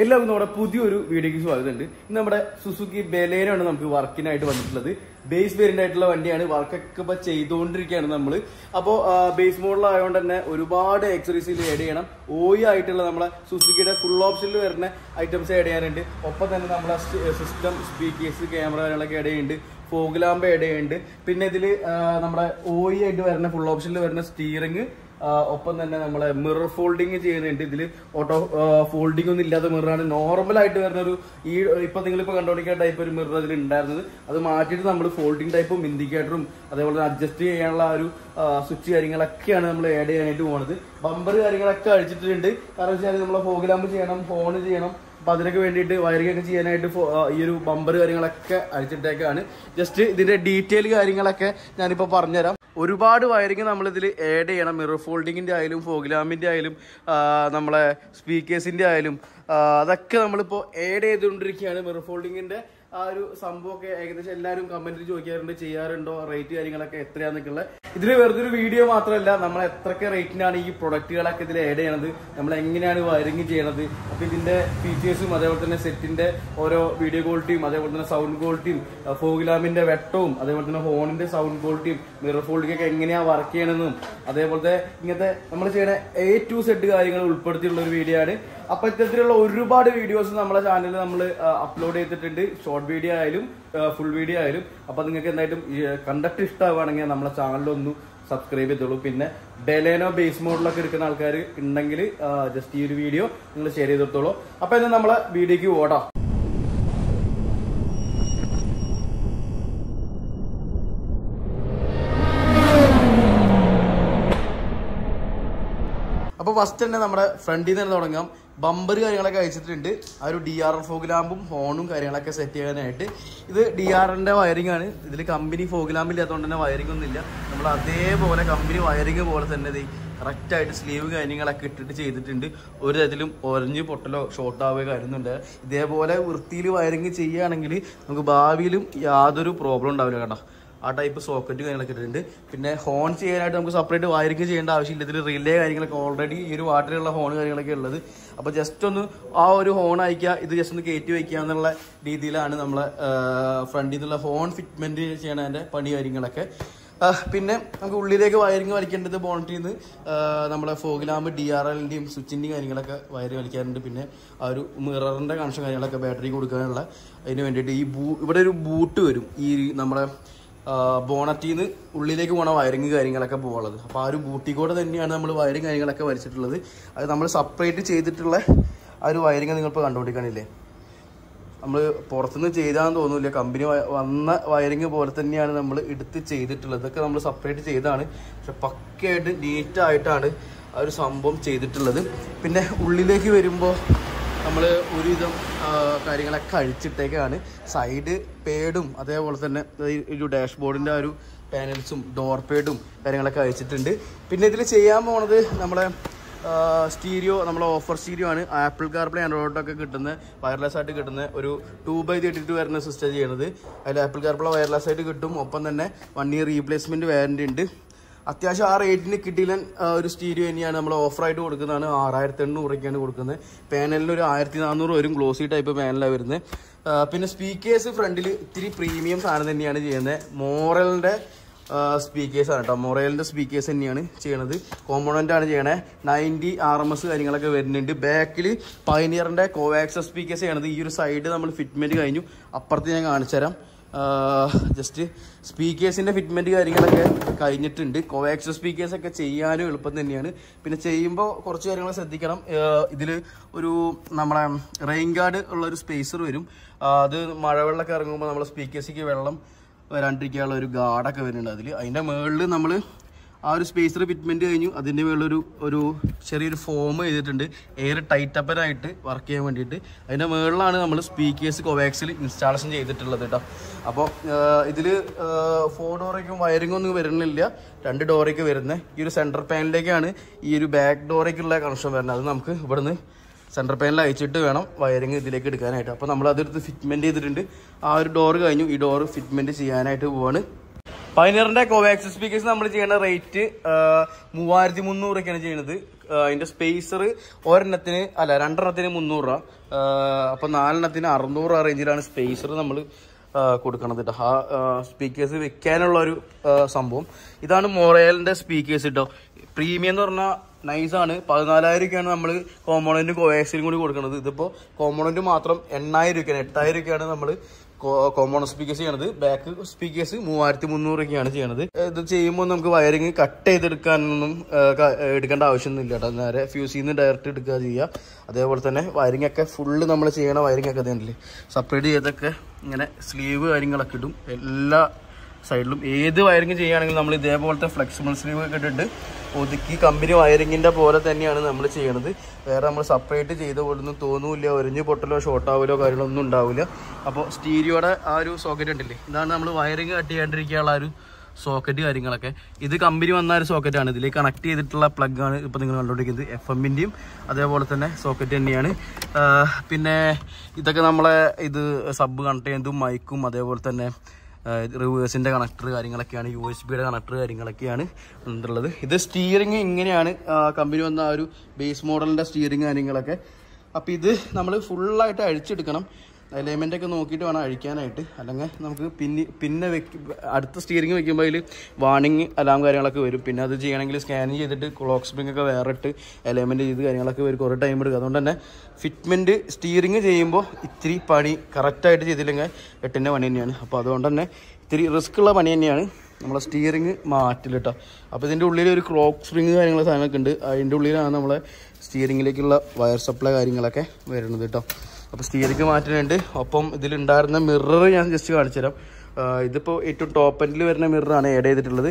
എല്ലാവർക്കും നമ്മുടെ പുതിയൊരു വീഡിയോയ്ക്ക് സ്വാഗതമുണ്ട്. ഇന്ന് നമ്മുടെ സുസുക്കി ബലേനോ ആണ് നമുക്ക് വർക്കിനായിട്ട് വന്നിട്ടുള്ളത്. ബേസ് വേരിയന്റ് ആയിട്ടുള്ള വണ്ടിയാണ്. വർക്കൊക്കെ ഇപ്പൊ ചെയ്തുകൊണ്ടിരിക്കുകയാണ് നമ്മള്. അപ്പോൾ ബേസ് മോഡലായതുകൊണ്ട് തന്നെ ഒരുപാട് ആക്സറീസിൽ ആഡ് ചെയ്യണം. ആയിട്ടുള്ള നമ്മളെ സുസുക്കിയുടെ ഫുൾ ഓപ്ഷനിൽ വരുന്ന ഐറ്റംസ് ആഡ് ചെയ്യാനുണ്ട്. ഒപ്പം തന്നെ നമ്മളെ സിസ്റ്റം, സ്പീക്കേഴ്സ്, ക്യാമറ കാര്യങ്ങളൊക്കെ ആഡ് ചെയ്യുന്നുണ്ട്. ഫോഗ് ലാമ്പ് ആഡ് ചെയ്യുന്നുണ്ട്. പിന്നെ ഇതിൽ നമ്മുടെ ആയിട്ട് വരുന്ന ഫുൾ ഓപ്ഷനിൽ വരുന്ന സ്റ്റിയറിംഗ്, ഒപ്പം തന്നെ നമ്മളെ മിറർ ഫോൾഡിങ് ചെയ്യുന്നുണ്ട്. ഇതിൽ ഓട്ടോ ഫോൾഡിംഗ് ഒന്നും ഇല്ലാത്ത മിററാണ്. നോർമൽ ആയിട്ട് വരുന്ന ഒരു ഇപ്പൊ നിങ്ങളിപ്പോ കണ്ടോണ്ടിരിക്കുന്ന ടൈപ്പ് ഒരു മിറർ അതിൽ ഉണ്ടായിരുന്നത്. അത് മാറ്റിയിട്ട് നമ്മൾ ഫോൾഡിംഗ് ടൈപ്പും ഇൻഡിക്കേറ്ററും അതേപോലെ അഡ്ജസ്റ്റ് ചെയ്യാനുള്ള ഒരു സ്വിച്ച് കാര്യങ്ങളൊക്കെയാണ് നമ്മൾ ആഡ് ചെയ്യാനായിട്ട് പോകുന്നത്. ബമ്പർ കാര്യങ്ങളൊക്കെ അഴിച്ചിട്ടുണ്ട്. കാരണം വെച്ചാൽ നമ്മളെ ഫോഗ് ലാമ്പ് ചെയ്യണം, ഹോൺ ചെയ്യണം. അപ്പൊ അതിനൊക്കെ വേണ്ടിയിട്ട് വയറിംഗ് ഒക്കെ ചെയ്യാനായിട്ട് ഈ ഒരു ബമ്പർ കാര്യങ്ങളൊക്കെ അഴിച്ചിട്ടേക്കാണ്. ജസ്റ്റ് ഇതിന്റെ ഡീറ്റെയിൽ കാര്യങ്ങളൊക്കെ ഞാനിപ്പോ പറഞ്ഞുതരാം. ഒരുപാട് വയറിംഗ് നമ്മളിതിൽ ആഡ് ചെയ്യണം. മിറർ ഫോൾഡിങ്ങിന്റെ ആയാലും ഫോഗ് ലാമ്പിന്റെ ആയാലും നമ്മളെ സ്പീക്കേഴ്സിന്റെ ആയാലും അതൊക്കെ നമ്മളിപ്പോൾ ആഡ് ചെയ്തുകൊണ്ടിരിക്കുകയാണ്. മിറർ ഫോൾഡിങ്ങിന്റെ ആ ഒരു സംഭവമൊക്കെ ഏകദേശം എല്ലാവരും കമന്റിൽ ചോദിക്കാറുണ്ട്, ചെയ്യാറുണ്ടോ, റേറ്റ് കാര്യങ്ങളൊക്കെ എത്രയാന്നൊക്കെയുള്ള. ഇതിൽ വെറുതെ ഒരു വീഡിയോ മാത്രമല്ല, നമ്മൾ എത്രയൊക്കെ റേറ്റിനാണ് ഈ പ്രൊഡക്റ്റുകളൊക്കെ ഇതിൽ ആഡ് ചെയ്യണത്, നമ്മൾ എങ്ങനെയാണ് വയറിംഗ് ചെയ്യണത്. അപ്പൊ ഇതിന്റെ ഫീച്ചേഴ്സും അതേപോലെ തന്നെ സെറ്റിന്റെ ഓരോ വീഡിയോ ക്വാളിറ്റിയും അതേപോലെ തന്നെ സൗണ്ട് ക്വാളിറ്റിയും ഫോഗ് ലാമ്പിന്റെ വെട്ടവും അതേപോലെ തന്നെ ഹോണിന്റെ സൗണ്ട് ക്വാളിറ്റിയും മിറർ ഫോൾഡിംഗ് ഒക്കെ എങ്ങനെയാ വർക്ക് ചെയ്യണമെന്നും അതേപോലത്തെ ഇങ്ങനത്തെ നമ്മൾ ചെയ്യണ A to Z കാര്യങ്ങൾ ഉൾപ്പെടുത്തിയുള്ള ഒരു വീഡിയോ ആണ്. അപ്പൊ ഇത്തരത്തിലുള്ള ഒരുപാട് വീഡിയോസ് നമ്മുടെ ചാനലിൽ നമ്മൾ അപ്ലോഡ് ചെയ്തിട്ടുണ്ട്. ഷോർട്ട് വീഡിയോ ആയാലും ഫുൾ വീഡിയോ ആയാലും. അപ്പൊ നിങ്ങൾക്ക് എന്തായിട്ടും കണ്ടക്ട് ഇഷ്ടമാവുകയാണെങ്കിൽ നമ്മളെ ചാനലൊന്ന് സബ്സ്ക്രൈബ് ചെയ്തോളൂ. പിന്നെ ബലേനോ ബേസ് മോഡലൊക്കെ എടുക്കുന്ന ആൾക്കാർ ഉണ്ടെങ്കിൽ ജസ്റ്റ് ഈ ഒരു വീഡിയോ നിങ്ങൾ ഷെയർ ചെയ്തെടുത്തോളൂ. അപ്പൊ ഇന്ന് നമ്മളെ വീഡിയോക്ക് ഓടാം. അപ്പൊ ഫസ്റ്റ് തന്നെ നമ്മുടെ ഫ്രണ്ടിൽ നിന്ന് തന്നെ തുടങ്ങാം. ബമ്പർ കാര്യങ്ങളൊക്കെ അയച്ചിട്ടുണ്ട്. ആ ഒരു DRL ഫോഗ് ലാമ്പും ഹോണും കാര്യങ്ങളൊക്കെ സെറ്റ് ചെയ്യാനായിട്ട്. ഇത് DRLന്റെ വയറിംഗ് ആണ്. ഇതിൽ കമ്പനി ഫോഗ് ലാമ്പ് ഇല്ലാത്തതുകൊണ്ട് തന്നെ വയറിംഗ് ഒന്നും ഇല്ല. നമ്മൾ അതേപോലെ കമ്പനി വയറിംഗ് പോലെ തന്നെ കറക്റ്റ് ആയിട്ട് സ്ലീവ് കാര്യങ്ങളൊക്കെ ഇട്ടിട്ട് ചെയ്തിട്ടുണ്ട്. ഒരു തരത്തിലും ഒരഞ്ഞ് പൊട്ടലോ ഷോർട്ട് ആവുകയോ കാര്യമൊന്നുമില്ല. ഇതേപോലെ വൃത്തിയിൽ വയറിംഗ് ചെയ്യുകയാണെങ്കിൽ നമുക്ക് ഭാവിയിലും യാതൊരു പ്രോബ്ലം ഉണ്ടാവില്ല കേട്ടോ. ആ ടൈപ്പ് സോക്കറ്റ് കാര്യങ്ങളൊക്കെ ഇട്ടിട്ടുണ്ട്. പിന്നെ ഹോൺ ചെയ്യാനായിട്ട് നമുക്ക് സെപ്പറേറ്റ് വയറിംഗ് ചെയ്യേണ്ട ആവശ്യമില്ല. ഇതിൽ റിലേ കാര്യങ്ങളൊക്കെ ഓൾറെഡി ഈ ഒരു വാട്ടറിലുള്ള ഹോൺ കാര്യങ്ങളൊക്കെ ഉള്ളത്. അപ്പോൾ ജസ്റ്റ് ഒന്ന് ആ ഒരു ഹോൺ അയക്കുക, ഇത് ജസ്റ്റ് ഒന്ന് കയറ്റി വയ്ക്കുക എന്നുള്ള രീതിയിലാണ് നമ്മളെ ഫ്രണ്ടിൽ നിന്നുള്ള ഹോൺ ഫിറ്റ്മെന്റ് ചെയ്യണതിന്റെ പണി കാര്യങ്ങളൊക്കെ. പിന്നെ നമുക്ക് ഉള്ളിലേക്ക് വയറിങ് വലിക്കേണ്ടത് ബോണറ്റിൽ നിന്ന് നമ്മളെ ഫോഗ് ലാമ്പ് DRLന്റെയും സ്വിച്ചിന്റെയും കാര്യങ്ങളൊക്കെ വയർ വലിക്കാറുണ്ട്. പിന്നെ ആ ഒരു മിററിന്റെ കണക്ഷൻ കാര്യങ്ങളൊക്കെ ബാറ്ററി കൊടുക്കാനുള്ള അതിന് വേണ്ടിയിട്ട് ഇവിടെ ഒരു ബൂട്ട് വരും. ഈ നമ്മളെ ബോണറ്റിൽ നിന്ന് ഉള്ളിലേക്ക് പോണ വയറിങ് കാര്യങ്ങളൊക്കെ പോകുള്ളത്. അപ്പോൾ ആ ഒരു ബൂട്ടി കൂടെ തന്നെയാണ് നമ്മൾ വയറിങ് കാര്യങ്ങളൊക്കെ വലിച്ചിട്ടുള്ളത്. അത് നമ്മൾ സെപ്പറേറ്റ് ചെയ്തിട്ടുള്ള ആ ഒരു വയറിങ് നിങ്ങളിപ്പോൾ കണ്ടുപിടിക്കണില്ലേ. നമ്മൾ പുറത്തുനിന്ന് ചെയ്താന്ന് തോന്നില്ല, കമ്പനി വന്ന വയറിങ് പോലെ തന്നെയാണ് നമ്മൾ എടുത്ത് ചെയ്തിട്ടുള്ളത്. ഇതൊക്കെ നമ്മൾ സെപ്പറേറ്റ് ചെയ്താണ്, പക്ഷെ പക്കയായിട്ട് നീറ്റായിട്ടാണ് ആ ഒരു സംഭവം ചെയ്തിട്ടുള്ളത്. പിന്നെ ഉള്ളിലേക്ക് വരുമ്പോൾ നമ്മൾ ഒരുവിധം കാര്യങ്ങളൊക്കെ അഴിച്ചിട്ടേക്കാണ്. സൈഡ് പേഡും അതേപോലെ തന്നെ ഒരു ഡാഷ്ബോർഡിൻ്റെ ആ ഒരു പാനൽസും ഡോർ പേഡും കാര്യങ്ങളൊക്കെ അഴിച്ചിട്ടുണ്ട്. പിന്നെ ഇതിൽ ചെയ്യാൻ പോണത് നമ്മളെ സ്റ്റീരിയോ, നമ്മളെ ഓഫർ സ്റ്റീരിയോ ആണ്. ആപ്പിൾ കാർപ്ലേ ആൻഡ്രോയിഡൊക്കെ കിട്ടുന്ന വയർലെസ് ആയിട്ട് കിട്ടുന്ന ഒരു 2x32 വരുന്ന സിസ്റ്റം ചെയ്യണത്. അതിൽ ആപ്പിൾ കാർപ്ലേ വയർലെസ് ആയിട്ട് കിട്ടും. ഒപ്പം തന്നെ 1 year റീപ്ലേസ്മെൻറ്റ് വാറൻറ്റി ഉണ്ട്. അത്യാവശ്യം ആ റേറ്റിന് കിട്ടിയില്ല ഒരു സ്റ്റീരിയോ തന്നെയാണ് നമ്മൾ ഓഫറായിട്ട് കൊടുക്കുന്നതാണ്. 6800 കൊടുക്കുന്നത്. പാനലിന് ഒരു 1400 വരും. ഗ്ലോസി ടൈപ്പ് പാനലാണ് വരുന്നത്. പിന്നെ സ്പീക്കേഴ്സ് ഫ്രണ്ടിൽ ഇത്തിരി പ്രീമിയം സാധനം തന്നെയാണ് ചെയ്യുന്നത്. മോറലിൻ്റെ സ്പീക്കേഴ്സ് ആണ് കേട്ടോ. മൊറേലിൻ്റെ സ്പീക്കേഴ്സ് തന്നെയാണ് ചെയ്യണത്. കോമ്പോണൻ്റ് ആണ് ചെയ്യണേ. 90 RMS കാര്യങ്ങളൊക്കെ വരുന്നുണ്ട്. ബാക്കിൽ പയനിയറിൻ്റെ കോവാക്സസ് സ്പീക്കേഴ്സ് ചെയ്യണത്. ഈ ഒരു സൈഡ് നമ്മൾ ഫിറ്റ്മെൻറ്റ് കഴിഞ്ഞു. അപ്പുറത്ത് ഞാൻ കാണിച്ചു തരാം. ജസ്റ്റ് സ്പീക്കേഴ്സിൻ്റെ ഫിറ്റ്മെൻറ്റ് കാര്യങ്ങളൊക്കെ കഴിഞ്ഞിട്ടുണ്ട്. കോവാക്സസ് സ്പീക്കേഴ്സൊക്കെ ചെയ്യാനും എളുപ്പം തന്നെയാണ്. പിന്നെ ചെയ്യുമ്പോൾ കുറച്ച് കാര്യങ്ങൾ ശ്രദ്ധിക്കണം. ഇതിൽ ഒരു നമ്മളെ റെയിൻ ഗാർഡ് ഉള്ളൊരു സ്പേസർ വരും. അത് മഴവെള്ളമൊക്കെ ഇറങ്ങുമ്പോൾ നമ്മളെ സ്പീക്കേഴ്സിലേക്ക് വെള്ളം വരാണ്ടിരിക്കാനുള്ള ഒരു ഗാർഡൊക്കെ വരുന്നുണ്ട് അതിൽ. അതിൻ്റെ മുകളിൽ നമ്മൾ ആ ഒരു സ്പേസർ ഫിറ്റ്മെൻറ്റ് കഴിഞ്ഞു. അതിൻ്റെ മുകളിലൊരു ചെറിയൊരു ഫോം ചെയ്തിട്ടുണ്ട്, എയർ ടൈറ്റപ്പനായിട്ട് വർക്ക് ചെയ്യാൻ വേണ്ടിയിട്ട്. അതിൻ്റെ മുകളിലാണ് നമ്മൾ സ്പീക്കേഴ്സ് കോവാക്സിൽ ഇൻസ്റ്റാളേഷൻ ചെയ്തിട്ടുള്ളത് കേട്ടോ. അപ്പോൾ ഇതിൽ 4 ഡോറേക്കും വയറിംഗ് ഒന്നും വരുന്നില്ല, 2 ഡോറേക്ക് വരുന്നത്. ഈ ഒരു സെൻറ്റർ പാനലിലേക്കാണ് ഈ ഒരു ബാക്ക് ഡോറേക്കുള്ള കണക്ഷൻ വരുന്നത്. അത് നമുക്ക് ഇവിടുന്ന് സെൻറ്റർ പാനൽ അയച്ചിട്ട് വേണം വയറിങ് ഇതിലേക്ക് എടുക്കാനായിട്ട്. അപ്പോൾ നമ്മൾ അതെടുത്ത് ഫിറ്റ്മെൻറ്റ് ചെയ്തിട്ടുണ്ട്. ആ ഒരു ഡോറ് കഴിഞ്ഞു. ഈ ഡോറ് ഫിറ്റ്മെൻറ്റ് ചെയ്യാനായിട്ട് പോവാണ്. പയനിയറിന്റെ കോവാക്സ് സ്പീക്കേഴ്സ് നമ്മൾ ചെയ്യുന്ന റേറ്റ് 3300 ചെയ്യുന്നത്. അതിന്റെ സ്പേസർ ഒരെണ്ണത്തിന് അല്ല 2 300 രൂപ. അപ്പൊ 4 600 റേഞ്ചിലാണ് സ്പേസർ നമ്മൾ കൊടുക്കണത് കേട്ടോ. ആ സ്പീക്കേഴ്സ് വെക്കാനുള്ള ഒരു സംഭവം. ഇതാണ് മൊറേലിന്റെ സ്പീക്കേഴ്സ് കേട്ടോ. പ്രീമിയം എന്ന് പറഞ്ഞാൽ നൈസാണ്. 14,000 നമ്മൾ കോമ്പോണന്റും കോവാക്സിലും കൂടി കൊടുക്കുന്നത്. ഇതിപ്പോ കോമ്പോണന്റ് മാത്രം 8,000 8,000 നമ്മൾ കോമ്പോണന്റ് സ്പീക്കേഴ്സ് ചെയ്യണത്. ബാക്ക് സ്പീക്കേഴ്സ് 3300 ചെയ്യണത്. ഇത് ചെയ്യുമ്പോൾ നമുക്ക് വയറിങ് കട്ട് ചെയ്തെടുക്കാനൊന്നും എടുക്കേണ്ട ആവശ്യമൊന്നുമില്ല കേട്ടോ. നേരെ ഫ്യൂസിൽ നിന്ന് ഡയറക്റ്റ് എടുക്കുക ചെയ്യുക. അതേപോലെ തന്നെ വയറിംഗ് ഒക്കെ ഫുള്ള് നമ്മൾ ചെയ്യണ വയറിംഗ് ഒക്കെ തന്നെ സെപ്പറേറ്റ് ചെയ്തൊക്കെ ഇങ്ങനെ സ്ലീവ് കാര്യങ്ങളൊക്കെ ഇടും എല്ലാ സൈഡിലും. ഏത് വയറിംഗ് ചെയ്യുകയാണെങ്കിലും നമ്മൾ ഇതേപോലത്തെ ഫ്ലെക്സിബിൾ സ്ലീവ് ഒക്കെ ഇട്ടിട്ട് ഒതുക്കി കമ്പനി വയറിങ്ങിൻ്റെ പോലെ തന്നെയാണ് നമ്മൾ ചെയ്യണത്. വേറെ നമ്മൾ സെപ്പറേറ്റ് ചെയ്ത പോലൊന്നും തോന്നൂല്ല. ഒരിഞ്ഞ് പൊട്ടലോ ഷോർട്ടാവലോ കാര്യങ്ങളൊന്നും ഉണ്ടാവില്ല. അപ്പോൾ സ്റ്റീരിയോയുടെ ആ ഒരു സോക്കറ്റ് ഉണ്ടല്ലേ, ഇതാണ് നമ്മൾ വയറിങ് കട്ട് ചെയ്യാണ്ടിരിക്കാനുള്ള ഒരു സോക്കറ്റ് കാര്യങ്ങളൊക്കെ. ഇത് കമ്പനി വന്ന ഒരു സോക്കറ്റാണ്. ഇതിൽ കണക്ട് ചെയ്തിട്ടുള്ള പ്ലഗ് ആണ് ഇപ്പോൾ നിങ്ങൾ കണ്ടുകൊണ്ടിരിക്കുന്നത്. FM-ൻ്റെയും അതേപോലെ തന്നെ സോക്കറ്റ് തന്നെയാണ്. പിന്നെ ഇതൊക്കെ നമ്മളെ ഇത് സബ് കണക്ട് ചെയ്യുന്നതും മൈക്കും അതേപോലെ തന്നെ റിവേഴ്സിൻ്റെ കണക്ടർ കാര്യങ്ങളൊക്കെയാണ്. USB-യുടെ കണക്ടർ കാര്യങ്ങളൊക്കെയാണ് ഉള്ളത്. ഇത് സ്റ്റിയറിങ് ഇങ്ങനെയാണ് കമ്പനി വന്ന ആ ഒരു ബേസ് മോഡലിൻ്റെ സ്റ്റിയറിങ് കാര്യങ്ങളൊക്കെ. അപ്പോൾ ഇത് നമ്മൾ ഫുള്ളായിട്ട് അഴിച്ചെടുക്കണം. എലമെൻ്റ് ഒക്കെ നോക്കിയിട്ട് വേണം അഴിക്കാനായിട്ട്. അല്ലെങ്കിൽ നമുക്ക് പിന്നെ അടുത്ത സ്റ്റിയറിങ് വെക്കുമ്പോൾ അതിൽ വാർണിംഗ് അലാം കാര്യങ്ങളൊക്കെ വരും. പിന്നെ അത് ചെയ്യണമെങ്കിൽ സ്കാൻ ചെയ്തിട്ട് ക്ലോക്ക് സ്പ്രിംഗ് ഒക്കെ വേറെ ഇട്ട് എലമെൻ്റ് ചെയ്ത് കാര്യങ്ങളൊക്കെ വരും. കുറേ ടൈം എടുക്കും. അതുകൊണ്ട് തന്നെ ഫിറ്റ്മെൻറ്റ് സ്റ്റിയറിങ് ചെയ്യുമ്പോൾ ഇത്തിരി പണി കറക്റ്റായിട്ട് ചെയ്തില്ലെങ്കിൽ 8ൻ്റെ പണി തന്നെയാണ്. അപ്പോൾ അതുകൊണ്ട് തന്നെ ഇത്തിരി റിസ്ക് ഉള്ള പണി തന്നെയാണ് നമ്മളെ സ്റ്റിയറിങ് മാറ്റിൽ കേട്ടോ. അപ്പോൾ ഇതിൻ്റെ ഉള്ളിൽ ഒരു ക്ലോക്ക് സ്പ്രിങ് കാര്യങ്ങളൊക്കെ സാധനമൊക്കെ ഉണ്ട്. അതിൻ്റെ ഉള്ളിലാണ് നമ്മളെ സ്റ്റിയറിങ്ങിലേക്കുള്ള വയർ സപ്ലൈ കാര്യങ്ങളൊക്കെ വരുന്നത് കേട്ടോ. അപ്പോൾ സ്റ്റിയറിങ് മാറ്റുന്നുണ്ട്. ഒപ്പം ഇതിലുണ്ടായിരുന്ന മിറർ ഞാൻ ജസ്റ്റ് കാണിച്ചു തരാം. ഇതിപ്പോൾ ഏറ്റവും ടോപ്പ് എൻഡിൽ വരുന്ന മിററാണ് ആഡ് ചെയ്തിട്ടുള്ളത്.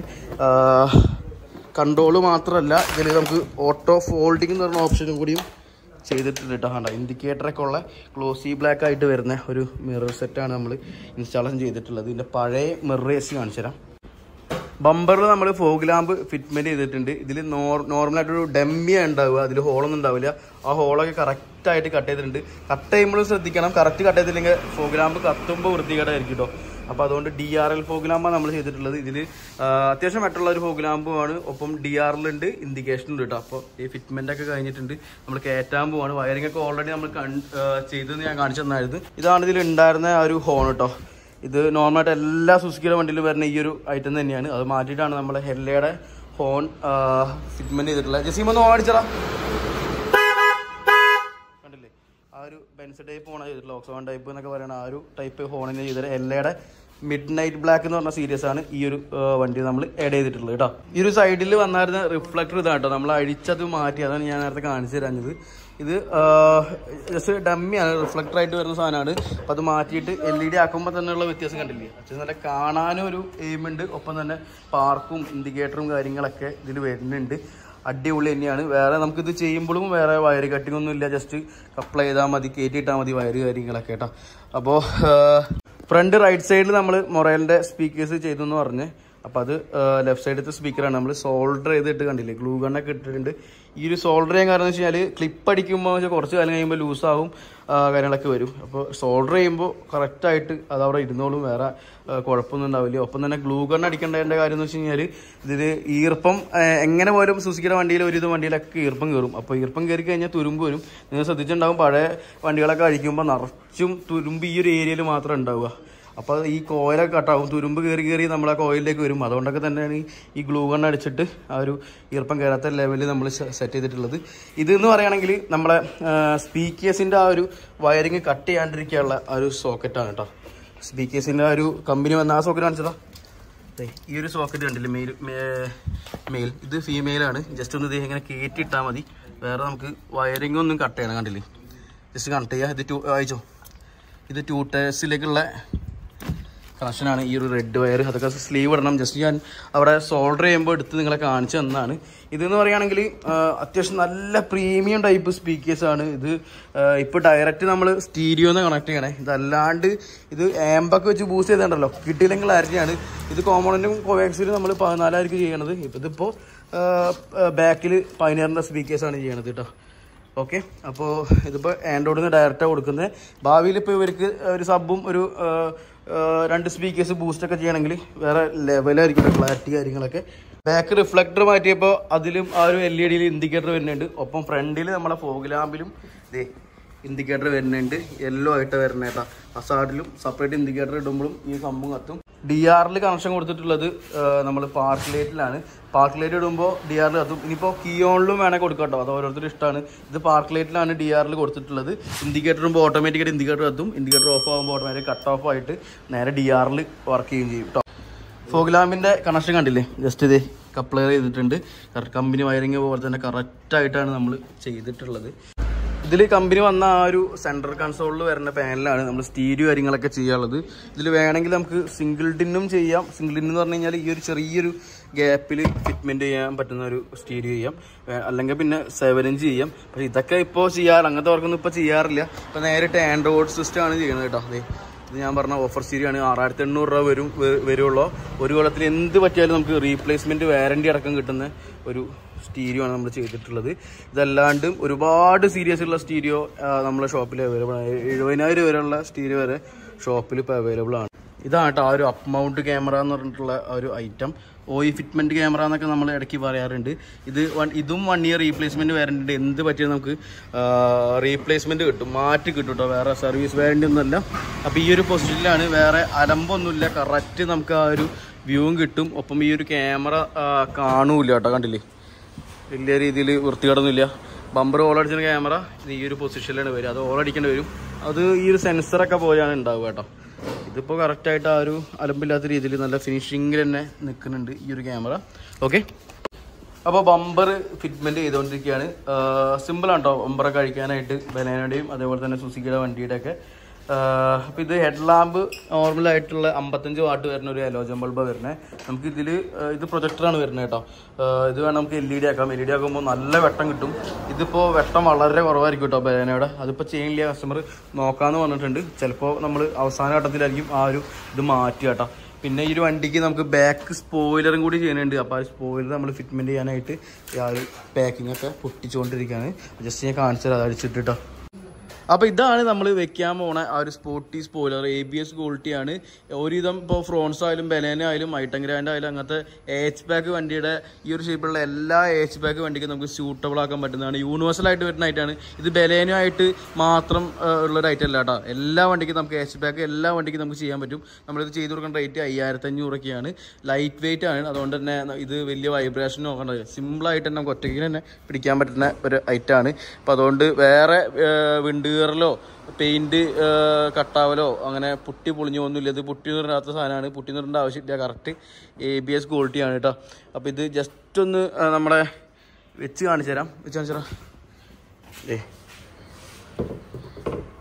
കൺട്രോള് മാത്രമല്ല, ഇതിൽ നമുക്ക് ഓട്ടോ ഫോൾഡിങ് എന്ന് പറഞ്ഞ ഓപ്ഷനും കൂടിയും ചെയ്തിട്ടുണ്ട് കേട്ടോ. കണ്ടോ, ഇൻഡിക്കേറ്ററൊക്കെ ഉള്ള ഗ്ലോസി ബ്ലാക്ക് ആയിട്ട് വരുന്ന ഒരു മിറർ സെറ്റാണ് നമ്മൾ ഇൻസ്റ്റാളേഷൻ ചെയ്തിട്ടുള്ളത്. ഇതിൻ്റെ പഴയ മിറർ ജസ്റ്റ് കാണിച്ചു തരാം. ബമ്പറിൽ നമ്മൾ ഫോഗ് ലാമ്പ് ഫിറ്റ്മെൻറ്റ് ചെയ്തിട്ടുണ്ട്. ഇതിൽ നോർമലായിട്ടൊരു ഡമ്മിയാണ് ഉണ്ടാവുക. അതിൽ ഹോളൊന്നും ഉണ്ടാവില്ല. ആ ഹോളൊക്കെ കറക്റ്റായിട്ട് കട്ട് ചെയ്തിട്ടുണ്ട്. കട്ട് ചെയ്യുമ്പോഴും ശ്രദ്ധിക്കണം. കറക്റ്റ് കട്ട് ചെയ്തില്ലെങ്കിൽ ഫോഗ് ലാമ്പ് കത്തുമ്പോൾ വൃത്തികേടായിരിക്കും കേട്ടോ. അപ്പോൾ അതുകൊണ്ട് DRL ഫോഗ് ലാമ്പാണ് നമ്മൾ ചെയ്തിട്ടുള്ളത്. ഇതിൽ അത്യാവശ്യം മറ്റുള്ള ഒരു ഫോഗ് ലാമ്പുമാണ്. ഒപ്പം DRL ഉണ്ട്, ഇൻഡിക്കേഷൻ ഉണ്ട് കേട്ടോ. അപ്പോൾ ഈ ഫിറ്റ്മെൻ്റ് ഒക്കെ കഴിഞ്ഞിട്ടുണ്ട്. നമ്മൾ കയറ്റാൻ പോവാണ്. വയറിംഗ് ഒക്കെ ഓൾറെഡി നമ്മൾ ചെയ്തതെന്ന് ഞാൻ കാണിച്ചു തന്നായിരുന്നു. ഇതാണ് ഇതിൽ ഉണ്ടായിരുന്ന ആ ഒരു ഹോൺ കേട്ടോ. ഇത് നോർമലായിട്ട് എല്ലാ സുസുക്കിയുടെ വണ്ടിയിലും വരുന്ന ഈ ഒരു ഐറ്റം തന്നെയാണ്. അത് മാറ്റിയിട്ടാണ് നമ്മൾ ഹെല്ലയുടെ ഹോൺ ഫിറ്റ്മെന്റ് ചെയ്തിട്ടുള്ളത്. ജസീം ഒന്ന് ഓടിച്ചടാ, കണ്ടില്ലേ? ആ ഒരു ബെൻസ് ടൈപ്പ് ഹോണാണ് ചെയ്തിട്ടുള്ളത്. ഓക്സോൺ ടൈപ്പ് എന്നൊക്കെ പറയുന്ന ആ ഒരു ടൈപ്പ് ഹോണിനെ ചെയ്തിട്ട് ഹെല്ലയുടെ മിഡ് നൈറ്റ് ബ്ലാക്ക് എന്ന് പറഞ്ഞ സീരീസ് ആണ് ഈ ഒരു വണ്ടി നമ്മൾ ആഡ് ചെയ്തിട്ടുള്ളത് കേട്ടോ. ഈ ഒരു സൈഡിൽ വന്നായിരുന്ന റിഫ്ലക്ടർ ഇതാണ് കേട്ടോ. നമ്മൾ അഴിച്ചത് മാറ്റി. അതാണ് ഞാൻ നേരത്തെ കാണിച്ചു തരാഞ്ഞത്. ഇത് ജസ്റ്റ് ഡമ്മിയാണ്, റിഫ്ലക്ടറായിട്ട് വരുന്ന സാധനമാണ്. അപ്പം അത് മാറ്റിയിട്ട് LED ആക്കുമ്പോൾ തന്നെയുള്ള വ്യത്യാസം കണ്ടില്ലേ? അച്ഛൻ നല്ല കാണാനും ഒരു എയിമുണ്ട്. ഒപ്പം തന്നെ പാർക്കും ഇൻഡിക്കേറ്ററും കാര്യങ്ങളൊക്കെ ഇതിൽ വരുന്നുണ്ട്. അടിപൊളി തന്നെയാണ്. വേറെ നമുക്കിത് ചെയ്യുമ്പോഴും വേറെ വയർ കട്ടിംഗ് ഒന്നും ഇല്ല. ജസ്റ്റ് അപ്ലൈ ചെയ്താൽ മതി, കയറ്റിയിട്ടാൽ മതി വയർ കാര്യങ്ങളൊക്കെ കേട്ടോ. അപ്പോൾ ഫ്രണ്ട് റൈറ്റ് സൈഡിൽ നമ്മൾ മൊറേലിൻ്റെ സ്പീക്കേഴ്സ് ചെയ്തു എന്ന് പറഞ്ഞ്. അപ്പോൾ അത് ലെഫ്റ്റ് സൈഡത്തെ സ്പീക്കറാണ്. നമ്മൾ സോൾഡർ ചെയ്തിട്ട് കണ്ടില്ലേ, ഗ്ലൂ ഗണ്ണൊക്കെ ഇട്ടിട്ടുണ്ട്. ഈ ഒരു സോൾഡർ ചെയ്യാൻ കാരണം എന്ന് വെച്ചാൽ ക്ലിപ്പ് അടിക്കുമ്പോൾ കുറച്ച് കാലം കഴിയുമ്പോൾ ലൂസാവും കാര്യങ്ങളൊക്കെ വരും. അപ്പോൾ സോൾഡർ ചെയ്യുമ്പോൾ കറക്റ്റായിട്ട് അതവിടെ ഇരുന്നോളും. വേറെ കുഴപ്പമൊന്നും ഉണ്ടാവില്ല. ഒപ്പം തന്നെ ഗ്ലൂ ഗൺ അടിക്കേണ്ടതിൻ്റെ കാര്യം എന്ന് വെച്ച് കഴിഞ്ഞാൽ ഇതിൽ ഈർപ്പം എങ്ങനെ പോലും സുസുക്കിയുടെ വണ്ടിയിൽ ഒരുവിധം വണ്ടിയിലൊക്കെ ഈർപ്പം കയറും. അപ്പോൾ ഈർപ്പം കയറി കഴിഞ്ഞാൽ തുരുമ്പ് വരും. നിങ്ങൾ ശ്രദ്ധിച്ചിട്ടുണ്ടാവും, പഴയ വണ്ടികളൊക്കെ അടിക്കുമ്പോൾ നിറച്ചും തുരുമ്പ് ഈ ഒരു ഏരിയയിൽ മാത്രം ഉണ്ടാവുക. അപ്പോൾ ഈ കോയിലൊക്കെ കട്ടാവും. തുരുമ്പ് കയറി നമ്മൾ ആ കോയിലേക്ക് വരും. അതുകൊണ്ടൊക്കെ തന്നെയാണ് ഈ ഗ്ലൂ ഗൺ അടിച്ചിട്ട് ആ ഒരു ഈർപ്പം കയറാത്ത ലെവലിൽ നമ്മൾ സെറ്റ് ചെയ്തിട്ടുള്ളത്. ഇതെന്ന് പറയുകയാണെങ്കിൽ നമ്മളെ സ്പീക്കേഴ്സിൻ്റെ ആ ഒരു വയറിങ് കട്ട് ചെയ്യാണ്ടിരിക്കാനുള്ള ആ ഒരു സോക്കറ്റാണ് കേട്ടോ. സ്പീക്കേഴ്സിൻ്റെ ആ ഒരു കമ്പനി വന്ന ആ സോക്കറ്റ് കാണിച്ചതാ. ഈ ഒരു സോക്കറ്റ് കണ്ടില്ലേ, മെയിൽ ഇത് ഫീമെയിലാണ്. ജസ്റ്റ് ഒന്ന് ഇങ്ങനെ കയറ്റിയിട്ടാൽ മതി. വേറെ നമുക്ക് വയറിംഗ് ഒന്നും കട്ട് ചെയ്യണം. കണ്ടില്ലേ, ജസ്റ്റ് കണക്ട് ചെയ്യുക. ഇത് അയച്ചോ, ഇത് 2 ടയേഴ്സിലേക്കുള്ള കണക്ഷനാണ്. ഈ ഒരു റെഡ് വയർ അതൊക്കെ സ്ലീവ് ഇടണം. ജസ്റ്റ് ഞാൻ അവിടെ സോൾഡർ ചെയ്യുമ്പോൾ എടുത്ത് നിങ്ങളെ കാണിച്ചു തന്നതാണ്. ഇതെന്ന് പറയുകയാണെങ്കിൽ അത്യാവശ്യം നല്ല പ്രീമിയം ടൈപ്പ് സ്പീക്കേഴ്സാണ്. ഇത് ഇപ്പോൾ ഡയറക്റ്റ് നമ്മൾ സ്റ്റീരിയോന്ന് കണക്ട് ചെയ്യണേ. ഇതല്ലാണ്ട് ഇത് ആമ്പൊക്കെ വെച്ച് ബൂസ്റ്റ് ചെയ്തിട്ടുണ്ടല്ലോ, കിട്ടിയില്ലെങ്കിൽ ആയിരിക്കാണ്. ഇത് കോമ്പോണൻറ്റും കോവാക്സിലും നമ്മൾ 14,000 ചെയ്യണത്. ഇതിപ്പോൾ ബാക്കിൽ പയനിയറിൻ്റെ സ്പീക്കേഴ്സാണ് ചെയ്യണത് കേട്ടോ. ഓക്കെ, അപ്പോൾ ഇതിപ്പോൾ ആൻഡ്രോയിഡിൽ നിന്ന് ഡയറക്റ്റാണ് കൊടുക്കുന്നത്. ഭാവിയിൽ ഇപ്പോൾ ഇവർക്ക് ഒരു സബും ഒരു 2 സ്പീക്കേഴ്സ് ബൂസ്റ്റൊക്കെ ചെയ്യണമെങ്കിൽ വേറെ ലെവലായിരിക്കും ക്ലാരിറ്റി കാര്യങ്ങളൊക്കെ. ബാക്ക് റിഫ്ലക്ടർ മാറ്റിയപ്പോൾ അതിലും ആ ഒരു LED ഇൻഡിക്കേറ്റർ വരുന്നുണ്ട്. ഒപ്പം ഫ്രണ്ടിൽ നമ്മളെ ഫോഗ് ലാമ്പിലും ഇൻഡിക്കേറ്റർ വരുന്നുണ്ട്. യെല്ലോ ആയിട്ട് വരുന്നേട്ടാ. ഫസാഡിലും സെപ്പറേറ്റ് ഇൻഡിക്കേറ്റർ ഇടുമ്പോഴും ഈ സംഭവം കത്തും. DRL കണക്ഷൻ കൊടുത്തിട്ടുള്ളത് നമ്മൾ പാർക്ക് ലൈറ്റിലാണ്. പാർക്ക് ലൈറ്റ് ഇടുമ്പോൾ DRL കത്തും. ഇനിയിപ്പോൾ കിയോണിലും വേണമെങ്കിൽ കൊടുക്കാം കേട്ടോ, അത് ഓരോരുത്തരും ഇഷ്ടമാണ്. ഇത് പാർക്ക് ലൈറ്റിലാണ് DRL കൊടുത്തിട്ടുള്ളത്. ഇൻഡിക്കേറ്റർ ഇടുമ്പോൾ ഓട്ടോമാറ്റിക്കായിട്ട് ഇൻഡിക്കേറ്റർ കത്തും. ഇൻഡിക്കേറ്റർ ഓഫ് ആകുമ്പോൾ ഓട്ടോമാറ്റിക് കട്ട് ഓഫ് ആയിട്ട് നേരെ DRL വർക്ക് ചെയ്യുകയും ചെയ്യും കേട്ടോ. ഫോഗ് ലാമ്പിൻ്റെ കണക്ഷൻ കണ്ടില്ലേ, ജസ്റ്റ് ഇത് കപ്ലർ ചെയ്തിട്ടുണ്ട്. കമ്പനി വയറിങ് പോലെ തന്നെ കറക്റ്റായിട്ടാണ് നമ്മൾ ചെയ്തിട്ടുള്ളത്. ഇതിൽ കമ്പനി വന്ന ആ ഒരു സെൻട്രൽ കൺസോളിൽ വരുന്ന പാനലാണ് നമ്മൾ സ്റ്റീരിയോ കാര്യങ്ങളൊക്കെ ചെയ്യാനുള്ളത്. ഇതിൽ വേണമെങ്കിൽ നമുക്ക് സിംഗിൾ ടിന്നും ചെയ്യാം. സിംഗിൾ ടിൻ എന്ന് പറഞ്ഞു കഴിഞ്ഞാൽ ഈ ഒരു ചെറിയൊരു ഗ്യാപ്പിൽ ഫിറ്റ്മെൻറ്റ് ചെയ്യാൻ പറ്റുന്ന ഒരു സ്റ്റീരിയോ ചെയ്യാം. അല്ലെങ്കിൽ പിന്നെ 7 ഇഞ്ച് ചെയ്യാം. പക്ഷേ ഇതൊക്കെ ഇപ്പോൾ ചെയ്യാറ്, അങ്ങനത്തെ വർക്കൊന്നും ഇപ്പോൾ ചെയ്യാറില്ല. ഇപ്പോൾ നേരിട്ട് ആൻഡ്രോയിഡ് സിസ്റ്റമാണ് ചെയ്യുന്നത് കേട്ടോ. അതെ, ഇത് ഞാൻ പറഞ്ഞ ഓഫർ സ്റ്റീരിയോ ആണ്. 6800 രൂപ വരുള്ളൂ. ഒരു കൊല്ലത്തിൽ എന്ത് പറ്റിയാലും നമുക്ക് റീപ്ലേസ്മെൻറ്റ് വാറൻറ്റി അടക്കം കിട്ടുന്ന ഒരു സ്റ്റീരിയോ ആണ് നമ്മൾ ചെയ്തിട്ടുള്ളത്. ഇതല്ലാണ്ടും ഒരുപാട് സീരീസ് ഉള്ള സ്റ്റീരിയോ നമ്മളെ ഷോപ്പിൽ അവൈലബിൾ ആണ്. 70,000 വരെയുള്ള സ്റ്റീരിയോ വരെ ഷോപ്പിൽ ഇപ്പോൾ അവൈലബിൾ ആണ്. ഇതാണ് കേട്ടോ ആ ഒരു അപ്പ് മൗണ്ട് ക്യാമറ എന്ന് പറഞ്ഞിട്ടുള്ള ഒരു ഐറ്റം. OE ഫിറ്റ്മെൻറ്റ് ക്യാമറ എന്നൊക്കെ നമ്മൾ ഇടയ്ക്ക് പറയാറുണ്ട്. ഇതും 1 ഇയർ റീപ്ലേസ്മെൻറ്റ് വാറൻറ്റി ഉണ്ട്. എന്ത് പറ്റിയാൽ നമുക്ക് റീപ്ലേസ്മെൻറ്റ് കിട്ടും, മാറ്റി കിട്ടും കേട്ടോ. വേറെ സർവീസ് വാറൻറ്റി ഒന്നുമല്ല. അപ്പോൾ ഈ ഒരു പൊസിഷനിലാണ്, വേറെ അലമ്പൊന്നുമില്ല. കറക്റ്റ് നമുക്ക് ആ ഒരു വ്യൂവും കിട്ടും. ഒപ്പം ഈ ഒരു ക്യാമറ കാണൂല കേട്ടോ. കണ്ടില്ലേ, വലിയ രീതിയിൽ വൃത്തികേടൊന്നുമില്ല. ബമ്പർ ഓളടിച്ച ക്യാമറ ഇത് ഈ ഒരു പൊസിഷനിലാണ് വരിക. അത് ഓളടിക്കേണ്ടി വരും. അത് ഈ ഒരു സെൻസറൊക്കെ പോലെയാണ് ഉണ്ടാവുക കേട്ടോ. ഇതിപ്പോൾ കറക്റ്റായിട്ട് ആ ഒരു അലമ്പില്ലാത്ത രീതിയിൽ നല്ല ഫിനിഷിങ്ങിൽ തന്നെ നിൽക്കുന്നുണ്ട് ഈ ഒരു ക്യാമറ. ഓക്കെ, അപ്പോൾ ബമ്പർ ഫിറ്റ്മെൻറ്റ് ചെയ്തുകൊണ്ടിരിക്കുകയാണ്. സിമ്പിളാണ് കേട്ടോ ബമ്പറൊക്കെ കഴിക്കാനായിട്ട്. ബനാനയുടെയും അതേപോലെ തന്നെ സുസുക്കിയുടെ വണ്ടിയുടെ ഒക്കെ. അപ്പോൾ ഇത് ഹെഡ് ലാമ്പ് നോർമലായിട്ടുള്ള 55 വാട്ട് വരുന്ന ഒരു ഹലോജൻ ബൾബാണ് വരുന്നത്. നമുക്ക് ഇത് പ്രൊജക്ടറാണ് വരുന്നത് കേട്ടോ. ഇത് വേണം നമുക്ക് LED ആക്കാം. LED ആക്കുമ്പോൾ നല്ല വെട്ടം കിട്ടും. ഇതിപ്പോൾ വെട്ടം വളരെ കുറവായിരിക്കും കേട്ടോ ബനാനയുടെ. അതിപ്പോൾ ചെയ്യില്ല, കസ്റ്റമർ നോക്കാമെന്ന് പറഞ്ഞിട്ടുണ്ട്. ചിലപ്പോൾ നമ്മൾ അവസാന ഘട്ടത്തിലായിരിക്കും ആ ഒരു ഇത് മാറ്റുക കേട്ടോ. പിന്നെ ഈ ഒരു വണ്ടിക്ക് നമുക്ക് ബാക്ക് സ്പോയിലറും കൂടി ചെയ്യുന്നുണ്ട്. അപ്പോൾ ആ സ്പോയിലർ നമ്മൾ ഫിറ്റ്മെൻറ്റ് ചെയ്യാനായിട്ട് ആ ഒരു പാക്കിംഗ് ഒക്കെ പൊട്ടിച്ചുകൊണ്ടിരിക്കുകയാണ്. ജസ്റ്റ് ഞാൻ കാണിച്ചു തരാം, അത് അടിച്ചിട്ട് കേട്ടോ. അപ്പോൾ ഇതാണ് നമ്മൾ വെക്കാൻ പോണ ആ ഒരു സ്പോർട്ടി സ്പോയിലർ. ABS ക്വാളിറ്റിയാണ്. ഒരുവിധം ഇപ്പോൾ ഫ്രോൺസ് ആയാലും ബനാന ആയാലും ഐട്ടം ഗ്രാൻഡ് ആയാലും അങ്ങനത്തെ HBAC വണ്ടിയുടെ ഈ ഒരു ഷേപ്പിലുള്ള എല്ലാ HBAC വണ്ടിക്കും നമുക്ക് സ്യൂട്ടബിൾ ആക്കാൻ പറ്റുന്നതാണ്. യൂണിവേഴ്സലായിട്ട് വരുന്ന ഐറ്റാണ്. ഇത് ബനാനയായിട്ട് മാത്രം ഉള്ളൊരു ഐറ്റം അല്ല കേട്ടോ. എല്ലാ വണ്ടിക്കും നമുക്ക് HBAC എല്ലാ വണ്ടിക്കും നമുക്ക് ചെയ്യാൻ പറ്റും. നമ്മളിത് ചെയ്ത് കൊടുക്കുന്ന റേറ്റ് 5500 ലൈറ്റ് വെയിറ്റ് ആണ്. അതുകൊണ്ട് തന്നെ ഇത് വലിയ വൈബ്രേഷൻ നോക്കേണ്ടത്. സിമ്പിളായിട്ട് തന്നെ നമുക്ക് ഒറ്റയ്ക്ക് തന്നെ പിടിക്കാൻ പറ്റുന്ന ഒരു ഐറ്റമാണ്. അപ്പോൾ അതുകൊണ്ട് വേറെ വിണ്ടുകീറലോ പെയിൻറ്റ് കട്ടാവലോ അങ്ങനെ പുട്ടി പൊളിഞ്ഞു പോകുന്നില്ല. ഇത് പുട്ടി നിറിടാത്ത സാധനമാണ്. പുട്ടി നിറിൻ്റെ ആവശ്യമില്ല. കറക്റ്റ് ABS ക്വാളിറ്റിയാണ് കേട്ടോ. അപ്പോൾ ഇത് ജസ്റ്റ് ഒന്ന് നമ്മുടെ വെച്ച് കാണിച്ചു തരാം.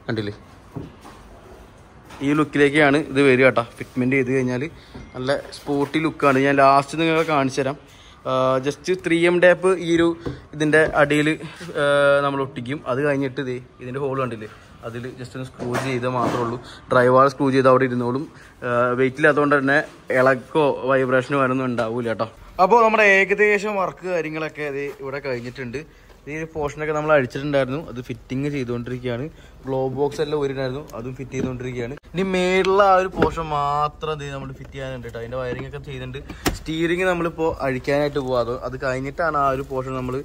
കണ്ടില്ലേ, ഈ ലുക്കിലേക്കാണ് ഇത് വരിക കേട്ടോ. ഫിറ്റ്മെൻറ്റ് ചെയ്ത് കഴിഞ്ഞാൽ നല്ല സ്പോർട്ടി ലുക്കാണ്. ഞാൻ ലാസ്റ്റ് നിങ്ങൾക്ക് കാണിച്ചു തരാം. ജസ്റ്റ് 3M ടാപ്പ് ഈ ഒരു ഇതിൻ്റെ അടിയിൽ നമ്മൾ ഒട്ടിക്കും. അത് കഴിഞ്ഞിട്ട് ഇതിൻ്റെ ഹോൾ കണ്ടില്ലേ, അതിൽ ജസ്റ്റ് ഒന്ന് സ്ക്രൂ ചെയ്താൽ മാത്രമേ ഉള്ളൂ. ഡ്രൈവാൾ സ്ക്രൂ ചെയ്ത് അവിടെ ഇരുന്നോളും. വെയിറ്റില്ലാത്തതുകൊണ്ട് തന്നെ ഇളക്കോ വൈബ്രേഷനോ വരൊന്നും ഉണ്ടാവില്ല കേട്ടോ. അപ്പോൾ നമ്മുടെ ഏകദേശം വർക്ക് കാര്യങ്ങളൊക്കെ ഇവിടെ കഴിഞ്ഞിട്ടുണ്ട്. ഈ പോർഷനൊക്കെ നമ്മൾ അഴിച്ചിട്ടുണ്ടായിരുന്നു. അത് ഫിറ്റിങ് ചെയ്തുകൊണ്ടിരിക്കുകയാണ്. ഗ്ലോ ബോക്സ് എല്ലാം ഊരിണ്ടായിരുന്നു, അതും ഫിറ്റ് ചെയ്തുകൊണ്ടിരിക്കുകയാണ്. ഇനി മേളിലുള്ള ആ ഒരു പോർഷൻ മാത്രം നമ്മൾ ഫിറ്റ് ചെയ്യാനുണ്ട് കേട്ടോ. അതിൻ്റെ വയറിംഗ് ഒക്കെ ചെയ്തിട്ടുണ്ട്. സ്റ്റീറിങ് നമ്മളിപ്പോൾ അഴിക്കാനായിട്ട് പോകാതെ അത് കഴിഞ്ഞിട്ടാണ് ആ ഒരു പോർഷൻ നമ്മൾ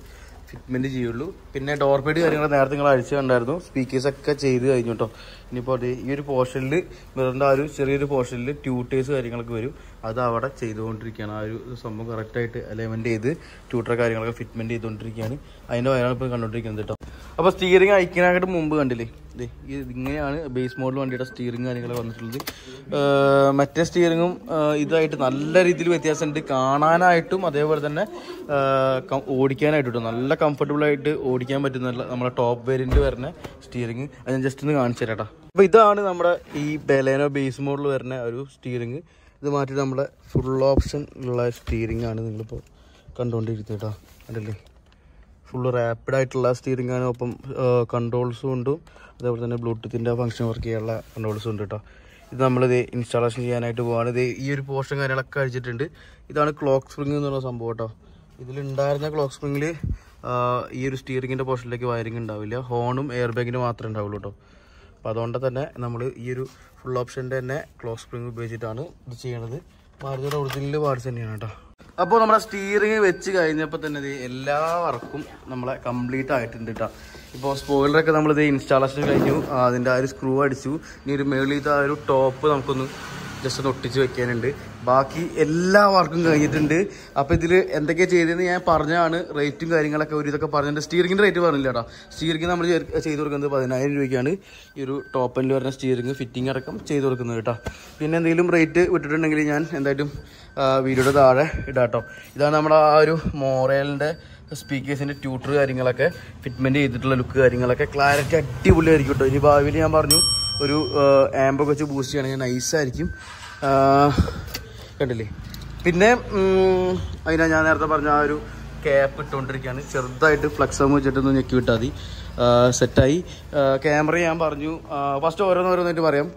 ഫിറ്റ്മെൻറ്റ് ചെയ്യുള്ളൂ. പിന്നെ ഡോർ പെഡ് കാര്യങ്ങൾ നേരത്തെ നിങ്ങൾ അഴിച്ചു കണ്ടായിരുന്നു. സ്പീക്കേഴ്സൊക്കെ ചെയ്ത് കഴിഞ്ഞു കേട്ടോ. ഇനിയിപ്പോൾ ഈ ഒരു പോർഷനിൽ മിററിൻ്റെ ആ ഒരു ചെറിയൊരു പോർഷനിൽ ട്യൂട്ടേഴ്സ് കാര്യങ്ങളൊക്കെ വരും. അത് അവിടെ ചെയ്തുകൊണ്ടിരിക്കുകയാണ്. ആ ഒരു സംഭവം കറക്റ്റായിട്ട് അലൈൻമെൻറ്റ് ചെയ്ത് ട്യൂട്ടർ കാര്യങ്ങളൊക്കെ ഫിറ്റ്മെൻറ്റ് ചെയ്തുകൊണ്ടിരിക്കുകയാണ്. അതിൻ്റെ വയറാണ് ഇപ്പോൾ കണ്ടുകൊണ്ടിരിക്കുന്നത് കേട്ടോ. അപ്പോൾ സ്റ്റിയറിംഗ് അയക്കാനായിട്ട് മുമ്പ് കണ്ടില്ലേ, ഇങ്ങനെയാണ് ബേസ് മോഡൽ വണ്ടിയുടെ സ്റ്റിയറിംഗ് കാര്യങ്ങളൊക്കെ വന്നിട്ടുള്ളത്. മറ്റേ സ്റ്റിയറിങ്ങും ഇതായിട്ട് നല്ല രീതിയിൽ വ്യത്യാസമുണ്ട്. കാണാനായിട്ടും അതേപോലെ തന്നെ ഓടിക്കാനായിട്ടും നല്ല കംഫർട്ടബിളായിട്ട് ഓടിക്കാൻ പറ്റുന്ന നമ്മുടെ ടോപ്പ് വേരിയൻറ്റ് വരുന്ന സ്റ്റിയറിംഗ്. അത് ഞാൻ ജസ്റ്റ് ഒന്ന് കാണിച്ചു തരാം കേട്ടോ. അപ്പോൾ ഇതാണ് നമ്മുടെ ഈ ബലേനോ ബേസ് മോഡൽ വരുന്ന ഒരു സ്റ്റിയറിംഗ്. ഇത് മാറ്റിയിട്ട് നമ്മുടെ ഫുൾ ഓപ്ഷൻ ഉള്ള സ്റ്റിയറിംഗ് ആണ് നിങ്ങളിപ്പോൾ കണ്ടുകൊണ്ടിരിക്കുന്നത് കേട്ടോ. കണ്ടില്ലേ, ഫുള്ള് റാപ്പിഡായിട്ടുള്ള സ്റ്റിയറിംഗ് ആണ്. ഒപ്പം കൺട്രോൾസും ഉണ്ട്. അതേപോലെ തന്നെ ബ്ലൂടൂത്തിൻ്റെ ഫംഗ്ഷൻ വർക്ക് ചെയ്യാനുള്ള കൺട്രോൾസും ഉണ്ട് കേട്ടോ. ഇത് നമ്മളിത് ഇൻസ്റ്റാളേഷൻ ചെയ്യാനായിട്ട് പോവാണ്. ഇത് ഈ ഒരു പോർഷൻ കാര്യങ്ങളൊക്കെ അഴിച്ചിട്ടുണ്ട്. ഇതാണ് ക്ലോക്ക് സ്പ്രിങ് എന്നുള്ള സംഭവം കേട്ടോ. ഇതിലുണ്ടായിരുന്ന ക്ലോക്ക് സ്പ്രിങ്ങിൽ ഈ ഒരു സ്റ്റിയറിങ്ങിൻ്റെ പോർഷനിലേക്ക് വയറിംഗ് ഉണ്ടാവില്ല. ഹോണും എയർ ബാഗിന് മാത്രമേ ഉണ്ടാവുള്ളൂ കേട്ടോ. അപ്പോൾ അതുകൊണ്ട് തന്നെ നമ്മൾ ഈ ഒരു ഫുൾ ഓപ്ഷൻ്റെ തന്നെ ക്ലോക്ക് സ്പ്രിങ് ഉപയോഗിച്ചിട്ടാണ് ഇത് ചെയ്യണത്. മാരുതിയുടെ ഒറിജിനൽ പാർട്സ് തന്നെയാണ് കേട്ടോ. അപ്പോൾ നമ്മുടെ സ്റ്റിയറിംഗ് വെച്ച് കഴിഞ്ഞപ്പോൾ തന്നെ ഇത് എല്ലാ വർക്കും നമ്മളെ കംപ്ലീറ്റ് ആയിട്ടുണ്ട് കേട്ടോ. ഇപ്പോൾ സ്പോയിലറൊക്കെ നമ്മളിത് ഇൻസ്റ്റാളേഷൻ കഴിഞ്ഞു, അതിൻ്റെ ആ ഒരു സ്ക്രൂ അടിച്ചു. ഇനി ഒരു മേളിലത്തെ ആ ഒരു ടോപ്പ് നമുക്കൊന്ന് ജസ്റ്റ് ഒന്ന് ഒട്ടിച്ച് വെക്കാനുണ്ട്. ബാക്കി എല്ലാ വർക്കും കഴിഞ്ഞിട്ടുണ്ട്. അപ്പോൾ ഇതിൽ എന്തൊക്കെയാണ് ചെയ്തതെന്ന് ഞാൻ പറഞ്ഞാണ്. റേറ്റും കാര്യങ്ങളൊക്കെ ഒരു ഇതൊക്കെ പറഞ്ഞിട്ടുണ്ട്. സ്റ്റിയറിംഗിൻ്റെ റേറ്റ് പറഞ്ഞില്ല കേട്ടോ. സ്റ്റിയറിംഗ് നമ്മൾ ചെയ്ത് കൊടുക്കുന്നത് 10,000 രൂപയ്ക്കാണ് ഈ ഒരു ടോപ്പ് എൻഡിൽ വരുന്ന സ്റ്റിയറിംഗ് ഫിറ്റിംഗ് അടക്കം ചെയ്ത് കൊടുക്കുന്നത് കേട്ടോ. പിന്നെ എന്തെങ്കിലും റേറ്റ് വിട്ടിട്ടുണ്ടെങ്കിൽ ഞാൻ എന്തായാലും വീഡിയോയുടെ താഴെ ഇടാം കേട്ടോ. ഇതാണ് നമ്മുടെ ആ ഒരു മോറേലിൻ്റെ സ്പീക്കേഴ്സിൻ്റെ ട്യൂട്ടർ കാര്യങ്ങളൊക്കെ ഫിറ്റ്മെൻറ്റ് ചെയ്തിട്ടുള്ള ലുക്ക് കാര്യങ്ങളൊക്കെ ക്ലാരിറ്റി അടിപൊളിയായിരിക്കും കേട്ടോ. ഇനി ഭാവിയിൽ ഞാൻ പറഞ്ഞു ഒരു ആമ്പൊക്കെ വെച്ച് ബൂസ്റ്റ് ചെയ്യണമെങ്കിൽ നൈസായിരിക്കും. കണ്ടില്ലേ? പിന്നെ അതിനാ ഞാൻ നേരത്തെ പറഞ്ഞ ആ ഒരു ക്യാപ്പ് ഇട്ടുകൊണ്ടിരിക്കുകയാണ്. ചെറുതായിട്ട് ഫ്ലക്സ് വെച്ചിട്ടൊന്ന് ഞെക്കി വിട്ടാൽ മതി, സെറ്റായി. ക്യാമറ ഞാൻ പറഞ്ഞു ഫസ്റ്റ് ഓരോന്നോരോന്നായിട്ട് പറയാം.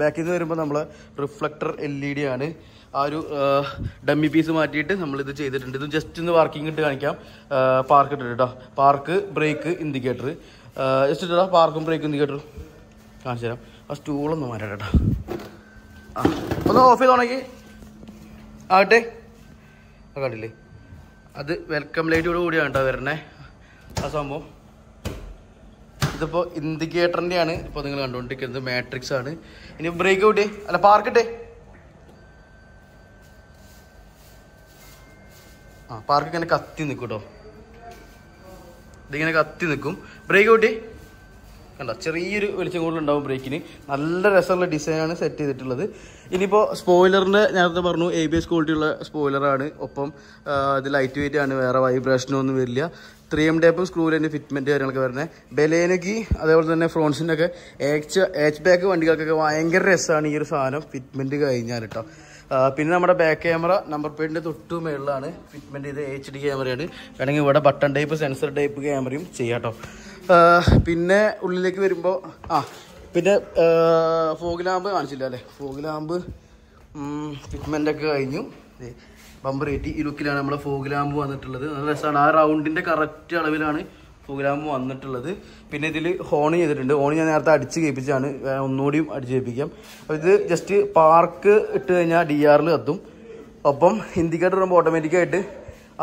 ബാക്കിൽ നിന്ന് വരുമ്പോൾ നമ്മൾ റിഫ്ലക്ടർ LED ആണ്. ആ ഒരു ഡമ്മി പീസ് മാറ്റിയിട്ട് നമ്മളിത് ചെയ്തിട്ടുണ്ട്. ഇത് ജസ്റ്റ് ഒന്ന് വർക്കിംഗ് ഇട്ട് കാണിക്കാം. പാർക്ക് ഇട്ടിട്ട് കേട്ടോ. പാർക്ക്, ബ്രേക്ക്, ഇൻഡിക്കേറ്റർ ജസ്റ്റ് ഇട്ടാ. പാർക്കും ബ്രേക്കും ഇൻഡിക്കേറ്റർ കാണിച്ചു തരാം. ആ സ്റ്റൂളൊന്ന് മാറ്റാം കേട്ടോ. ഒന്ന് ഓഫ് ചെയ്ത് തുടങ്ങി ആകട്ടെ. കണ്ടില്ലേ? അത് വെൽക്കം ലൈറ്റോട് കൂടിയാണ് കേട്ടോ വരണേ ആ സംഭവം. ഇതിപ്പോൾ ഇൻഡിക്കേറ്ററിൻ്റെ ആണ് ഇപ്പോൾ നിങ്ങൾ കണ്ടുകൊണ്ടിരിക്കുന്നത്. മാട്രിക്സ് ആണ്. ഇനി ബ്രേക്ക് കൂട്ടി അല്ല പാർക്കിട്ടെ. പാർക്ക് ഇങ്ങനെ കത്തി നിൽക്കും കേട്ടോ. ഇതിങ്ങനെ കത്തി നിൽക്കും. ബ്രേക്ക് കൂട്ടി കണ്ട ചെറിയൊരു വെളിച്ചം കൂടുതലുണ്ടാവും ബ്രേക്കിന്. നല്ല രസമുള്ള ഡിസൈനാണ് സെറ്റ് ചെയ്തിട്ടുള്ളത്. ഇനിയിപ്പോൾ സ്പോയിലറിൻ്റെ നേരത്തെ പറഞ്ഞു ABS ക്വാളിറ്റി ഉള്ള സ്പോയിലറാണ്. ഒപ്പം ഇത് ലൈറ്റ് വെയിറ്റ് ആണ്, വേറെ വൈബ്രേഷനോ ഒന്നും വരില്ല. 3M ടൈപ്പും സ്ക്രൂവിൻ്റെ ഫിറ്റ്മെൻറ്റ് കാര്യങ്ങളൊക്കെ വരുന്നത്. ബലേനയ്ക്ക് അതേപോലെ തന്നെ ഫ്രോൺസിൻ്റെയൊക്കെ H ബാക്ക് വണ്ടികൾക്കൊക്കെ ഭയങ്കര രസമാണ് ഈ ഒരു സാധനം ഫിറ്റ്മെൻറ്റ് കഴിഞ്ഞാൽ കേട്ടോ. പിന്നെ നമ്മുടെ ബാക്ക് ക്യാമറ നമ്പർ പ്ലേറ്റിൻ്റെ തൊട്ടു മേളിലാണ് ഫിറ്റ്മെൻറ്റ് ചെയ്ത് HD ക്യാമറയാണ്. വേണമെങ്കിൽ ഇവിടെ ബട്ടൺ ടൈപ്പ് സെൻസർ ടൈപ്പ് ക്യാമറയും ചെയ്യാം കേട്ടോ. പിന്നെ ഉള്ളിലേക്ക് വരുമ്പോൾ പിന്നെ ഫോഗ് ലാമ്പ് കാണിച്ചില്ല അല്ലേ? ഫോഗ് ലാമ്പ് ഫിറ്റ്മെൻ്റൊക്കെ കഴിഞ്ഞു. ബമ്പർ ഏറ്റി ഈ ലുക്കിലാണ് നമ്മളെ ഫോഗ് ലാമ്പ് വന്നിട്ടുള്ളത്. നല്ല രസമാണ്. ആ റൗണ്ടിൻ്റെ കറക്റ്റ് അളവിലാണ് ഫോഗ് ലാമ്പ് വന്നിട്ടുള്ളത്. പിന്നെ ഇതിൽ ഹോൺ ചെയ്തിട്ടുണ്ട്. ഹോൺ ഞാൻ നേരത്തെ അടിച്ച് കേൾപ്പിച്ചാണ്, ഒന്നുകൂടിയും അടിച്ച് കേൾപ്പിക്കാം. അപ്പോൾ ഇത് ജസ്റ്റ് പാർക്ക് ഇട്ട് കഴിഞ്ഞാൽ DRL കത്തും. ഒപ്പം ഇൻഡിക്കേറ്റർ ഇടുമ്പോൾ ഓട്ടോമാറ്റിക്കായിട്ട്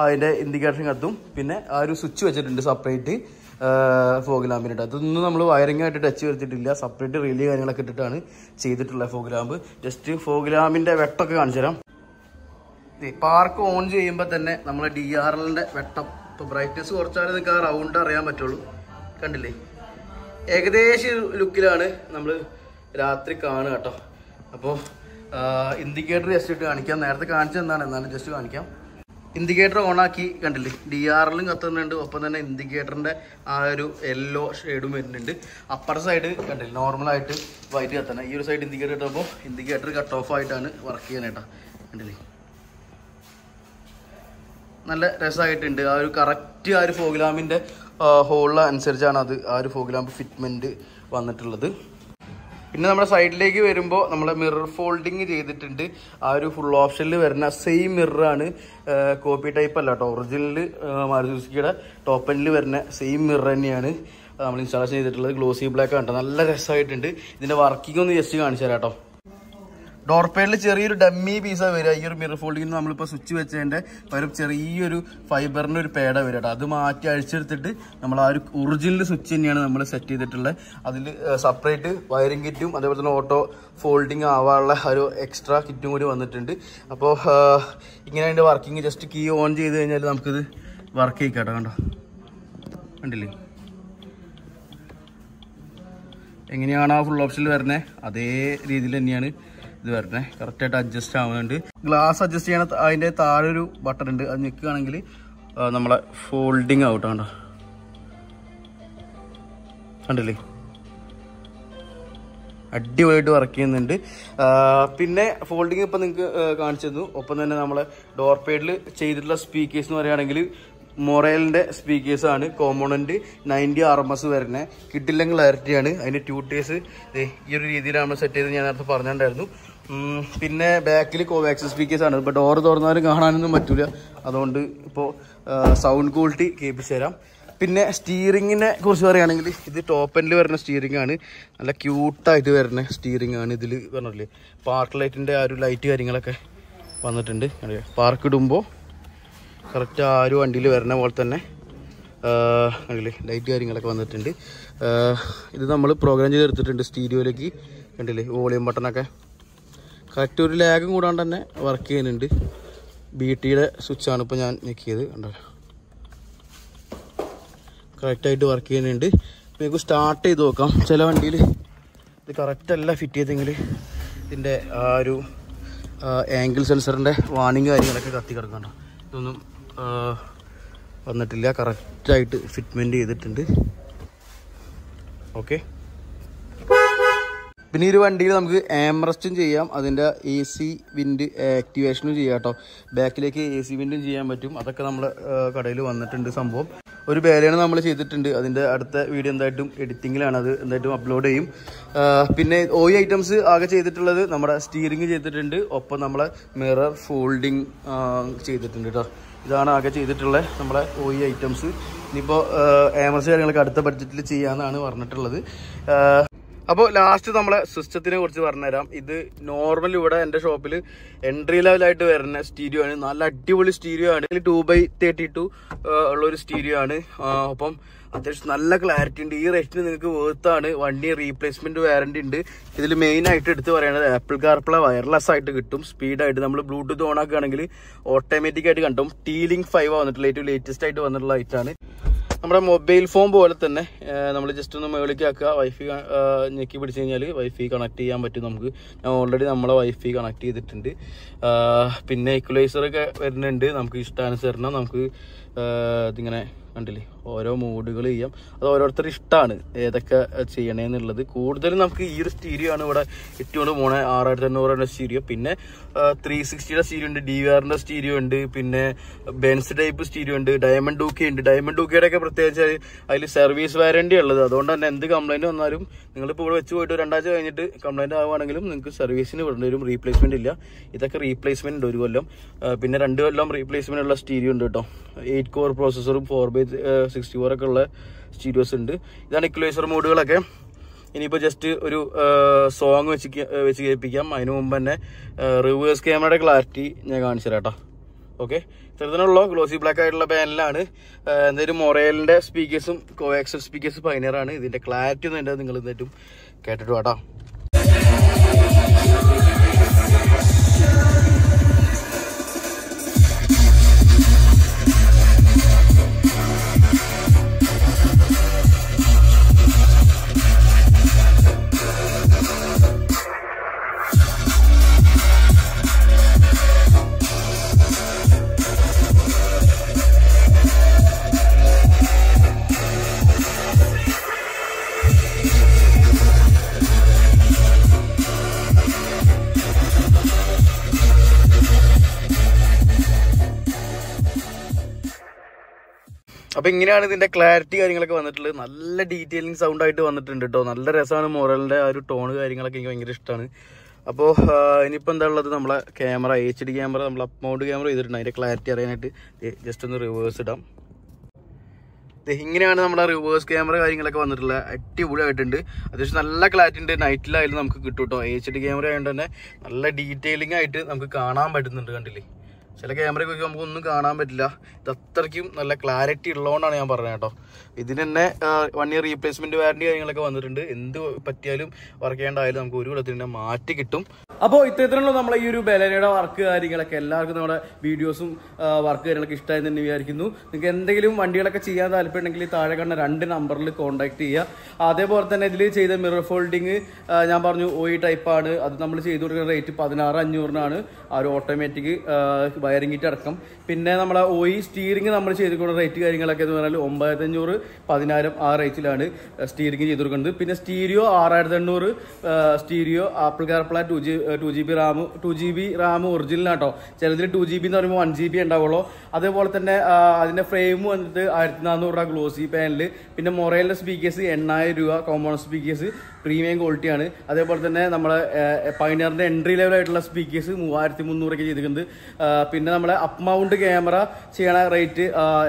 അതിൻ്റെ ഇൻഡിക്കേറ്റർ കത്തും. പിന്നെ ആ ഒരു സ്വിച്ച് വെച്ചിട്ടുണ്ട് സെപ്പറേറ്റ് ഫോഗ് ലാമ്പിനിട്ട്. അതൊന്നും നമ്മൾ വയറിംഗ് ആയിട്ട് ടച്ച് വരുത്തിയിട്ടില്ല. സെപ്പറേറ്റ് റിലേ കാര്യങ്ങളൊക്കെ ഇട്ടിട്ടാണ് ചെയ്തിട്ടുള്ള ഫോഗ് ലാമ്പ്. ജസ്റ്റ് ഫോഗ് ലാമ്പിൻ്റെ വെട്ടമൊക്കെ കാണിച്ചു തരാം. പാർക്ക് ഓൺ ചെയ്യുമ്പോൾ തന്നെ നമ്മളെ DRLൻ്റെ വെട്ടം ഇപ്പോൾ ബ്രൈറ്റ്നസ് കുറച്ചാലേ നിങ്ങൾക്ക് ആ റൗണ്ട് അറിയാൻ പറ്റുള്ളൂ. കണ്ടില്ലേ? ഏകദേശം ലുക്കിലാണ് നമ്മൾ രാത്രി കാണുക കേട്ടോ. അപ്പോൾ ഇൻഡിക്കേറ്റർ ജസ്റ്റ് ഇട്ട് കാണിക്കാം. നേരത്തെ കാണിച്ചെന്താണ്, എന്നാലും ജസ്റ്റ് കാണിക്കാം. ഇൻഡിക്കേറ്റർ ഓണാക്കി കണ്ടില്ലേ? DRLും കത്തുന്നുണ്ട്. ഒപ്പം തന്നെ ഇൻഡിക്കേറ്ററിൻ്റെ ആ ഒരു യെല്ലോ ഷെയ്ഡും വരുന്നുണ്ട്. അപ്പർ സൈഡ് കണ്ടില്ലേ നോർമലായിട്ട് വൈറ്റ് കത്തണം. ഈ ഒരു സൈഡ് ഇൻഡിക്കേറ്റർ ഇട്ടപ്പോൾ ഇൻഡിക്കേറ്റർ കട്ട് ഓഫ് ആയിട്ടാണ് വർക്ക് ചെയ്യാനായിട്ടാ. കണ്ടില്ലേ? നല്ല രസമായിട്ടുണ്ട്. ആ ഒരു കറക്റ്റ് ആ ഒരു ഫോഗ് ലാമ്പിൻ്റെ ഹോളിൽ അനുസരിച്ചാണ് അത് ആ ഒരു ഫോഗ് ലാമ്പ് ഫിറ്റ്മെൻറ്റ് വന്നിട്ടുള്ളത്. പിന്നെ നമ്മുടെ സൈഡിലേക്ക് വരുമ്പോൾ നമ്മൾ മിറർ ഫോൾഡിങ് ചെയ്തിട്ടുണ്ട്. ആ ഒരു ഫുൾ ഓപ്ഷനിൽ വരുന്ന സെയിം മിററാണ്. കോപ്പി ടൈപ്പ് അല്ല കേട്ടോ. ഒറിജിനൽ മാരുതി സുസുക്കിയുടെ ടോപ്പ് എൻഡിൽ വരുന്ന സെയിം മിറർ തന്നെയാണ് നമ്മൾ ഇൻസ്റ്റാളേഷൻ ചെയ്തിട്ടുള്ളത്. ഗ്ലോസി ബ്ലാക്ക് ആണ്. നല്ല രസമായിട്ടുണ്ട്. ഇതിൻ്റെ വർക്കിംഗ് ഒന്ന് ജസ്റ്റ് കാണിച്ചു തരാം കേട്ടോ. ഡോർ പേഡിൽ ചെറിയൊരു ഡമ്മി പീസാണ് വരിക. ഈ ഒരു മിറർ ഫോൾഡിങ്ങിൽ നമ്മളിപ്പോൾ സ്വിച്ച് വെച്ചതിൻ്റെ പകരം ചെറിയൊരു ഫൈബറിൻ്റെ ഒരു പേട വരിക കേട്ടോ. അത് മാറ്റി അഴിച്ചെടുത്തിട്ട് നമ്മൾ ആ ഒരു ഒറിജിനൽ സ്വിച്ച് തന്നെയാണ് നമ്മൾ സെറ്റ് ചെയ്തിട്ടുള്ളത്. അതിൽ സെപ്പറേറ്റ് വയറിംഗ് കിറ്റും അതേപോലെ തന്നെ ഓട്ടോ ഫോൾഡിങ് ആവാനുള്ള ഒരു എക്സ്ട്രാ കിറ്റും കൂടി വന്നിട്ടുണ്ട്. അപ്പോൾ ഇങ്ങനെ അതിൻ്റെ വർക്കിംഗ് ജസ്റ്റ് കീ ഓൺ ചെയ്ത് കഴിഞ്ഞാൽ നമുക്കിത് വർക്ക് ചെയ്യിക്കാം കേട്ടോ. കണ്ടോ? കണ്ടില്ലേ എങ്ങനെയാണ് ആ ഫുൾ ഓപ്ഷനിൽ വരുന്നത്? അതേ രീതിയിൽ തന്നെയാണ് ഇത് വരണേ. കറക്റ്റായിട്ട് അഡ്ജസ്റ്റ് ആവുന്നുണ്ട്. ഗ്ലാസ് അഡ്ജസ്റ്റ് ചെയ്യണ അതിൻ്റെ താഴെ ഒരു ബട്ടൺ ഉണ്ട്. അത് ഞെക്കുകയാണെങ്കിൽ നമ്മളെ ഫോൾഡിങ് ആവട്ടെ. കണ്ടോ? കണ്ടില്ലേ? അടിപൊളിയായിട്ട് വർക്ക് ചെയ്യുന്നുണ്ട്. പിന്നെ ഫോൾഡിങ് ഇപ്പം നിങ്ങൾക്ക് കാണിച്ചു തന്നു. ഒപ്പം തന്നെ നമ്മളെ ഡോർ പേഡിൽ ചെയ്തിട്ടുള്ള സ്പീക്കേഴ്സ് എന്ന് പറയുകയാണെങ്കിൽ മൊറേലിൻ്റെ സ്പീക്കേഴ്സാണ്. കോമ്പോണൻറ്റ് 90 RMS വരുന്നത്. കിട്ടില്ലെങ്കിൽ ക്ലാരിറ്റിയാണ്. അതിൻ്റെ ട്യൂട്ടേഴ്സ് ഈ ഒരു രീതിയിലാണ് നമ്മൾ സെറ്റ് ചെയ്ത് ഞാൻ നേരത്തെ പറഞ്ഞിട്ടുണ്ടായിരുന്നു. പിന്നെ ബാക്കിൽ കോവാക്സ് സ്പീക്കേഴ്സാണ്. ഇപ്പോൾ ഡോറ് തുറന്നാലും കാണാനൊന്നും പറ്റില്ല. അതുകൊണ്ട് ഇപ്പോൾ സൗണ്ട് ക്വാളിറ്റി കേൾപ്പിച്ച് തരാം. പിന്നെ സ്റ്റിയറിങ്ങിനെ കുറിച്ച് പറയുകയാണെങ്കിൽ ഇത് ടോപ്പ് എൻഡിൽ വരുന്ന സ്റ്റിയറിംഗ് ആണ്. നല്ല ക്യൂട്ടായിട്ട് വരുന്ന സ്റ്റിയറിംഗ് ആണ്. ഇതിൽ പറഞ്ഞില്ലേ പാർക്ക് ലൈറ്റിൻ്റെ ആ ഒരു ലൈറ്റ് കാര്യങ്ങളൊക്കെ വന്നിട്ടുണ്ട്. പാർക്ക് ഇടുമ്പോൾ കറക്റ്റ് ആ ഒരു വണ്ടിയിൽ വരുന്ന പോലെ തന്നെ കണ്ടില്ലേ ലൈറ്റ് കാര്യങ്ങളൊക്കെ വന്നിട്ടുണ്ട്. ഇത് നമ്മൾ പ്രോഗ്രാം ചെയ്തെടുത്തിട്ടുണ്ട് സ്റ്റീരിയോയിലേക്ക്. കണ്ടില്ലേ വോളിയം ബട്ടണൊക്കെ കറക്റ്റ് ഒരു ലാഗും കൂടാണ്ട് തന്നെ വർക്ക് ചെയ്യുന്നുണ്ട്. BTയുടെ സ്വിച്ചാണ് ഇപ്പോൾ ഞാൻ ഞെക്കിയത്. കണ്ടോ കറക്റ്റായിട്ട് വർക്ക് ചെയ്യുന്നുണ്ട്. നമുക്ക് സ്റ്റാർട്ട് ചെയ്ത് നോക്കാം. ചില വണ്ടിയിൽ ഇത് കറക്റ്റല്ല ഫിറ്റ് ചെയ്തെങ്കിൽ ഇതിൻ്റെ ആ ഒരു ആംഗിൾ സെൻസറിൻ്റെ വാണിംഗ് കാര്യങ്ങളൊക്കെ കത്തി കിടക്കണ്ട. ഇതൊന്നും വന്നിട്ടില്ല. കറക്റ്റായിട്ട് ഫിറ്റ്മെൻറ്റ് ചെയ്തിട്ടുണ്ട്. ഓക്കെ. പിന്നെ ഈ ഒരു വണ്ടിയിൽ നമുക്ക് ആംറസ്റ്റും ചെയ്യാം. അതിൻ്റെ AC വിൻഡ് ആക്ടിവേഷനും ചെയ്യാം കേട്ടോ. ബാക്കിലേക്ക് AC വിൻഡും ചെയ്യാൻ പറ്റും. അതൊക്കെ നമ്മുടെ കടയിൽ വന്നിട്ടുണ്ട് സംഭവം. ഒരു ബേലയാണ് നമ്മൾ ചെയ്തിട്ടുണ്ട്. അതിൻ്റെ അടുത്ത വീഡിയോ എന്തായിട്ടും എഡിറ്റിങ്ങിലാണ്. അത് എന്തായിട്ടും അപ്ലോഡ് ചെയ്യും. പിന്നെ OE ഐറ്റംസ് ആകെ ചെയ്തിട്ടുള്ളത് നമ്മുടെ സ്റ്റീറിങ് ചെയ്തിട്ടുണ്ട്. ഒപ്പം നമ്മളെ മിറർ ഫോൾഡിങ് ചെയ്തിട്ടുണ്ട് കേട്ടോ. ഇതാണ് ആകെ ചെയ്തിട്ടുള്ളത് നമ്മളെ OE ഐറ്റംസ്. ഇനിയിപ്പോൾ ആംറസ്റ്റ് കാര്യങ്ങളൊക്കെ അടുത്ത ബഡ്ജറ്റിൽ ചെയ്യാമെന്നാണ് പറഞ്ഞിട്ടുള്ളത്. അപ്പോൾ ലാസ്റ്റ് നമ്മളെ സിസ്റ്റത്തിനെ കുറിച്ച് പറഞ്ഞുതരാം. ഇത് നോർമൽ ഇവിടെ എൻ്റെ ഷോപ്പിൽ എൻട്രി ലെവലായിട്ട് വരുന്ന സ്റ്റീരിയോ ആണ്. നല്ല അടിപൊളി സ്റ്റീരിയോ ആണ്. 2x32 ഉള്ളൊരു സ്റ്റീരിയോ ആണ്. അപ്പം അത്യാവശ്യം നല്ല ക്ലാരിറ്റി ഉണ്ട്. ഈ റേറ്റിന് നിങ്ങൾക്ക് വേർത്താണ്. വണ്ടി റീപ്ലേസ്മെന്റ് വാറണ്ടി ഉണ്ട്. ഇതിൽ മെയിൻ ആയിട്ട് എടുത്ത് പറയുന്നത് ആപ്പിൾ കാർപ്ലേ വയർലെസ് ആയിട്ട് കിട്ടും. സ്പീഡായിട്ട് നമ്മൾ ബ്ലൂടൂത്ത് ഓൺ ആക്കുകയാണെങ്കിൽ ഓട്ടോമാറ്റിക് ആയിട്ട് കണ്ടും. T-Link 5 വന്നിട്ടുള്ള ഏറ്റവും ലേറ്റസ്റ്റ് ആയിട്ട് വന്നിട്ടുള്ള ലൈറ്റാണ്. നമ്മുടെ മൊബൈൽ ഫോൺ പോലെ തന്നെ നമ്മൾ ജസ്റ്റ് ഒന്ന് മുകളിലേക്ക് ആക്കുക. വൈഫൈ ഞെക്കി പിടിച്ച് കഴിഞ്ഞാൽ വൈഫൈ കണക്ട് ചെയ്യാൻ പറ്റും നമുക്ക്. ഞാൻ ഓൾറെഡി നമ്മളെ വൈഫൈ കണക്ട് ചെയ്തിട്ടുണ്ട്. പിന്നെ ഇക്വലൈസറൊക്കെ വരുന്നുണ്ട്. നമുക്ക് ഇഷ്ടാനുസരണം നമുക്ക് ഇതിങ്ങനെ കണ്ടില്ലേ ഓരോ മോഡുകൾ ചെയ്യാം. അത് ഓരോരുത്തർ ഇഷ്ടമാണ് ഏതൊക്കെ ചെയ്യണേന്നുള്ളത്. കൂടുതലും നമുക്ക് ഈ ഒരു സ്റ്റീരിയോ ആണ് ഇവിടെ ഇട്ടുകൊണ്ട് പോണേ. 6500 സ്റ്റീരിയോ. പിന്നെ 360 സ്റ്റീരിയോ ഉണ്ട്. DVRന്റെ സ്റ്റീരിയോ ഉണ്ട്. പിന്നെ ബെൻസ് ടൈപ്പ് സ്റ്റീരിയോ ഉണ്ട്. ഡയമണ്ട് ഡൂക്കി ഉണ്ട്. ഡയമണ്ട് ഡൂക്കിയുടെ ഒക്കെ പ്രത്യേകിച്ച് അതിൽ സർവീസ് വാറണ്ടി ഉള്ളത്. അതുകൊണ്ട് തന്നെ എന്ത് കംപ്ലൈന്റ് വന്നാലും നിങ്ങളിപ്പോൾ ഇവിടെ വെച്ച് പോയിട്ട് 2 ആഴ്ച കഴിഞ്ഞിട്ട് കംപ്ലൈന്റ് ആവുകയാണെങ്കിലും നിങ്ങൾക്ക് സർവീസിന് വിടേണ്ടി വരും. റീപ്ലേസ്മെന്റ് ഇല്ല. ഇതൊക്കെ റീപ്ലേസ്മെന്റ് ഉണ്ട് 1 കൊല്ലം. പിന്നെ 2 കൊല്ലം റീപ്ലേസ്മെന്റ് ഉള്ള സ്റ്റീരിയോ ഉണ്ട് കേട്ടോ. 8 കോർ പ്രോസസ്സറും 4x64 ഒക്കെ ഉള്ള സ്റ്റീരിയോസ് ഉണ്ട്. ഇതാണ് ഇക്വലൈസർ മോഡുകളൊക്കെ. ഇനിയിപ്പോൾ ജസ്റ്റ് ഒരു സോങ് വെച്ച് കേൾപ്പിക്കാം. അതിന് മുമ്പ് തന്നെ റിവേഴ്സ് ക്യാമറയുടെ ക്ലാരിറ്റി ഞാൻ കാണിച്ചു തരാം കേട്ടോ. ഓക്കെ. ഇത്തരത്തിലുള്ള ഗ്ലോസി ബ്ലാക്ക് ആയിട്ടുള്ള പാനലാണ്. എന്തായാലും മൊറേലിന്റെ സ്പീക്കേഴ്സും കോആക്സൽ സ്പീക്കേഴ്സ് പൈനറാണ്. ഇതിന്റെ ക്ലാരിറ്റി ഒന്നും എൻ്റെ നിങ്ങൾ എന്തായിട്ടും കേട്ടിട്ട് കേട്ടോ. അപ്പൊ ഇങ്ങനെയാണ് ഇതിന്റെ ക്ലാരിറ്റി കാര്യങ്ങളൊക്കെ വന്നിട്ടുള്ളത്. നല്ല ഡീറ്റെയിലിംഗ് സൗണ്ട് ആയിട്ട് വന്നിട്ടുണ്ട് കേട്ടോ. നല്ല രസമാണ്. മൊറലിന്റെ ആ ഒരു ടോണ് കാര്യങ്ങളൊക്കെ എനിക്ക് ഭയങ്കര ഇഷ്ടമാണ്. അപ്പോൾ ഇനിയിപ്പോൾ എന്താ ഉള്ളത്, നമ്മളെ ക്യാമറ HD ക്യാമറ നമ്മൾ അപ്പ് മൗണ്ട് ക്യാമറ ചെയ്തിട്ടുണ്ട്. അതിന്റെ ക്ലാരിറ്റി അറിയാനായിട്ട് ജസ്റ്റ് ഒന്ന് റിവേഴ്സ് ഇടാം. ഇങ്ങനെയാണ് നമ്മുടെ റിവേഴ്സ് ക്യാമറ കാര്യങ്ങളൊക്കെ വന്നിട്ടുള്ളത്. അടിപൊളിയായിട്ടുണ്ട്. അത്യാവശ്യം നല്ല ക്ലാരിറ്റി ഉണ്ട്. നൈറ്റിലായാലും നമുക്ക് കിട്ടും കേട്ടോ. HD ക്യാമറ ആയതുകൊണ്ട് തന്നെ നല്ല ഡീറ്റെയിലിംഗ് ആയിട്ട് നമുക്ക് കാണാൻ പറ്റുന്നുണ്ട്. കണ്ടില്ലേ, ചില ക്യാമറയ്ക്കൊക്കെ നമുക്കൊന്നും കാണാൻ പറ്റില്ല. ഇത് അത്രയ്ക്കും നല്ല ക്ലാരിറ്റി ഉള്ളതുകൊണ്ടാണ് ഞാൻ പറഞ്ഞത് കേട്ടോ. ഇതിന് തന്നെ 1 ഇയർ റീപ്ലേസ്മെന്റ് വാറണ്ടി കാര്യങ്ങളൊക്കെ വന്നിട്ടുണ്ട്. എന്ത് പറ്റിയാലും വർക്ക് ചെയ്യേണ്ടായാലും നമുക്ക് 1 കൊല്ലത്തിന് മാറ്റി കിട്ടും. അപ്പോൾ ഇത്തരത്തിലുള്ള നമ്മളെ ഈ ഒരു ബലേനയുടെ വർക്ക് കാര്യങ്ങളൊക്കെ എല്ലാവർക്കും നമ്മുടെ വീഡിയോസും വർക്ക് കാര്യങ്ങളൊക്കെ ഇഷ്ടമായി തന്നെ വിചാരിക്കുന്നു. നിങ്ങൾക്ക് എന്തെങ്കിലും വണ്ടികളൊക്കെ ചെയ്യാൻ താല്പര്യമുണ്ടെങ്കിൽ താഴെ കാണുന്ന 2 നമ്പറിൽ കോൺടാക്ട് ചെയ്യുക. അതേപോലെ തന്നെ ഇതിൽ ചെയ്ത മിറർ ഫോൾഡിങ് ഞാൻ പറഞ്ഞു OE ടൈപ്പാണ്. അത് നമ്മൾ ചെയ്തു കൊടുക്കുന്ന റേറ്റ് 16,500 ആ ഒരു ഓട്ടോമാറ്റിക് വയറിംഗ് കിറ്റ് അടക്കം. പിന്നെ നമ്മളെ OE സ്റ്റീറിംഗ് നമ്മൾ ചെയ്ത് കൊടുക്കുന്ന റേറ്റ് കാര്യങ്ങളൊക്കെ എന്ന് പറഞ്ഞാൽ 9,500 10,000 ആ റേറ്റിലാണ് സ്റ്റീറിംഗ് ചെയ്ത് കൊടുക്കുന്നത്. പിന്നെ stereo 6,800 stereo Apple CarPlay 2GB RAM ഒറിജിനലാട്ടോ. ചിലതിൽ 2GB എന്ന് പറയുമ്പോൾ 1GB ഉണ്ടാവുള്ളൂ. അതേപോലെ തന്നെ അതിന്റെ ഫ്രെയിം വന്നിട്ട് 1400 രൂപ ഗ്ലോസി പാനല്. പിന്നെ മൊറേലിന്റെ സ്പീക്കേഴ്സ് 8000 രൂപ കോമൺ സ്പീക്കേഴ്സ്, പ്രീമിയം ക്വാളിറ്റിയാണ്. അതേപോലെ തന്നെ നമ്മളെ പൈനിയറിന്റെ എൻട്രി ലെവൽ ആയിട്ടുള്ള സ്പീക്കേഴ്സ് 3300 ചെയ്തിട്ടുണ്ട്. പിന്നെ നമ്മളെ അപ്പ് മൗണ്ട് ക്യാമറ ചെയ്യണ റേറ്റ്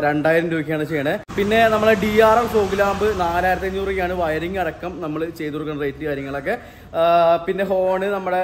2000 രൂപയ്ക്കാണ് ചെയ്യണേ. പിന്നെ നമ്മളെ DRL ഫോഗ് ലാമ്പ് 4500 രൂപയ്ക്കാണ് വയറിംഗ് അടക്കം നമ്മൾ ചെയ്തു കൊടുക്കുന്ന റേറ്റ് കാര്യങ്ങളൊക്കെ. പിന്നെ ഹോണ് നമ്മുടെ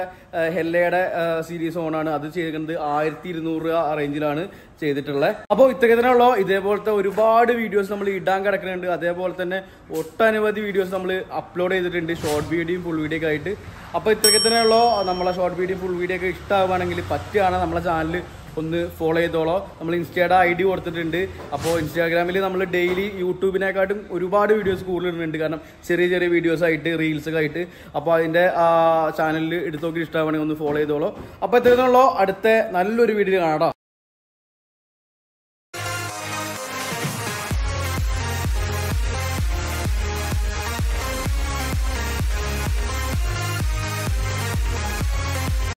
ഹെല്ലയുടെ സീരീസ് ഹോണാണ്, അത് ചെയ്തിരിക്കുന്നത് 1200 രൂപ ആ റേഞ്ചിലാണ് ചെയ്തിട്ടുള്ളത്. അപ്പോൾ ഇത്രയൊക്കെ തന്നെ ഉള്ളൂ. ഇതേപോലത്തെ ഒരുപാട് വീഡിയോസ് നമ്മൾ ഇടാൻ കിടക്കുന്നുണ്ട്. അതേപോലെ തന്നെ ഒട്ടനവധി വീഡിയോസ് നമ്മൾ അപ്ലോഡ് ചെയ്തിട്ടുണ്ട്, ഷോർട്ട് വീഡിയോയും ഫുൾ വീഡിയോ ഒക്കെ ആയിട്ട്. അപ്പോൾ ഇത്രയൊക്കെ തന്നെ ഉള്ളൂ. നമ്മളെ ഷോർട്ട് വീഡിയോ ഫുൾ വീഡിയോ ഒക്കെ ഇഷ്ടമാവുകയാണെങ്കിൽ പറ്റുകയാണ് നമ്മളെ ചാനൽ ഒന്ന് ഫോളോ ചെയ്തോളോ. നമ്മൾ ഇൻസ്റ്റയുടെ ID കൊടുത്തിട്ടുണ്ട്. അപ്പോൾ ഇൻസ്റ്റാഗ്രാമിൽ നമ്മൾ ഡെയിലി യൂട്യൂബിനെക്കാട്ടും ഒരുപാട് വീഡിയോസ് കൂടുതലുണ്ട്. കാരണം ചെറിയ ചെറിയ വീഡിയോസ് ആയിട്ട്, റീൽസ് ഒക്കെ ആയിട്ട്. അപ്പോൾ അതിൻ്റെ ചാനലിൽ എടുത്ത് നോക്കി ഇഷ്ടമാവുകയാണെങ്കിൽ ഒന്ന് ഫോളോ ചെയ്തോളൂ. അപ്പോൾ ഇത്രയൊക്കെ ഉള്ളൂ. അടുത്ത നല്ലൊരു വീഡിയോ കാണാം.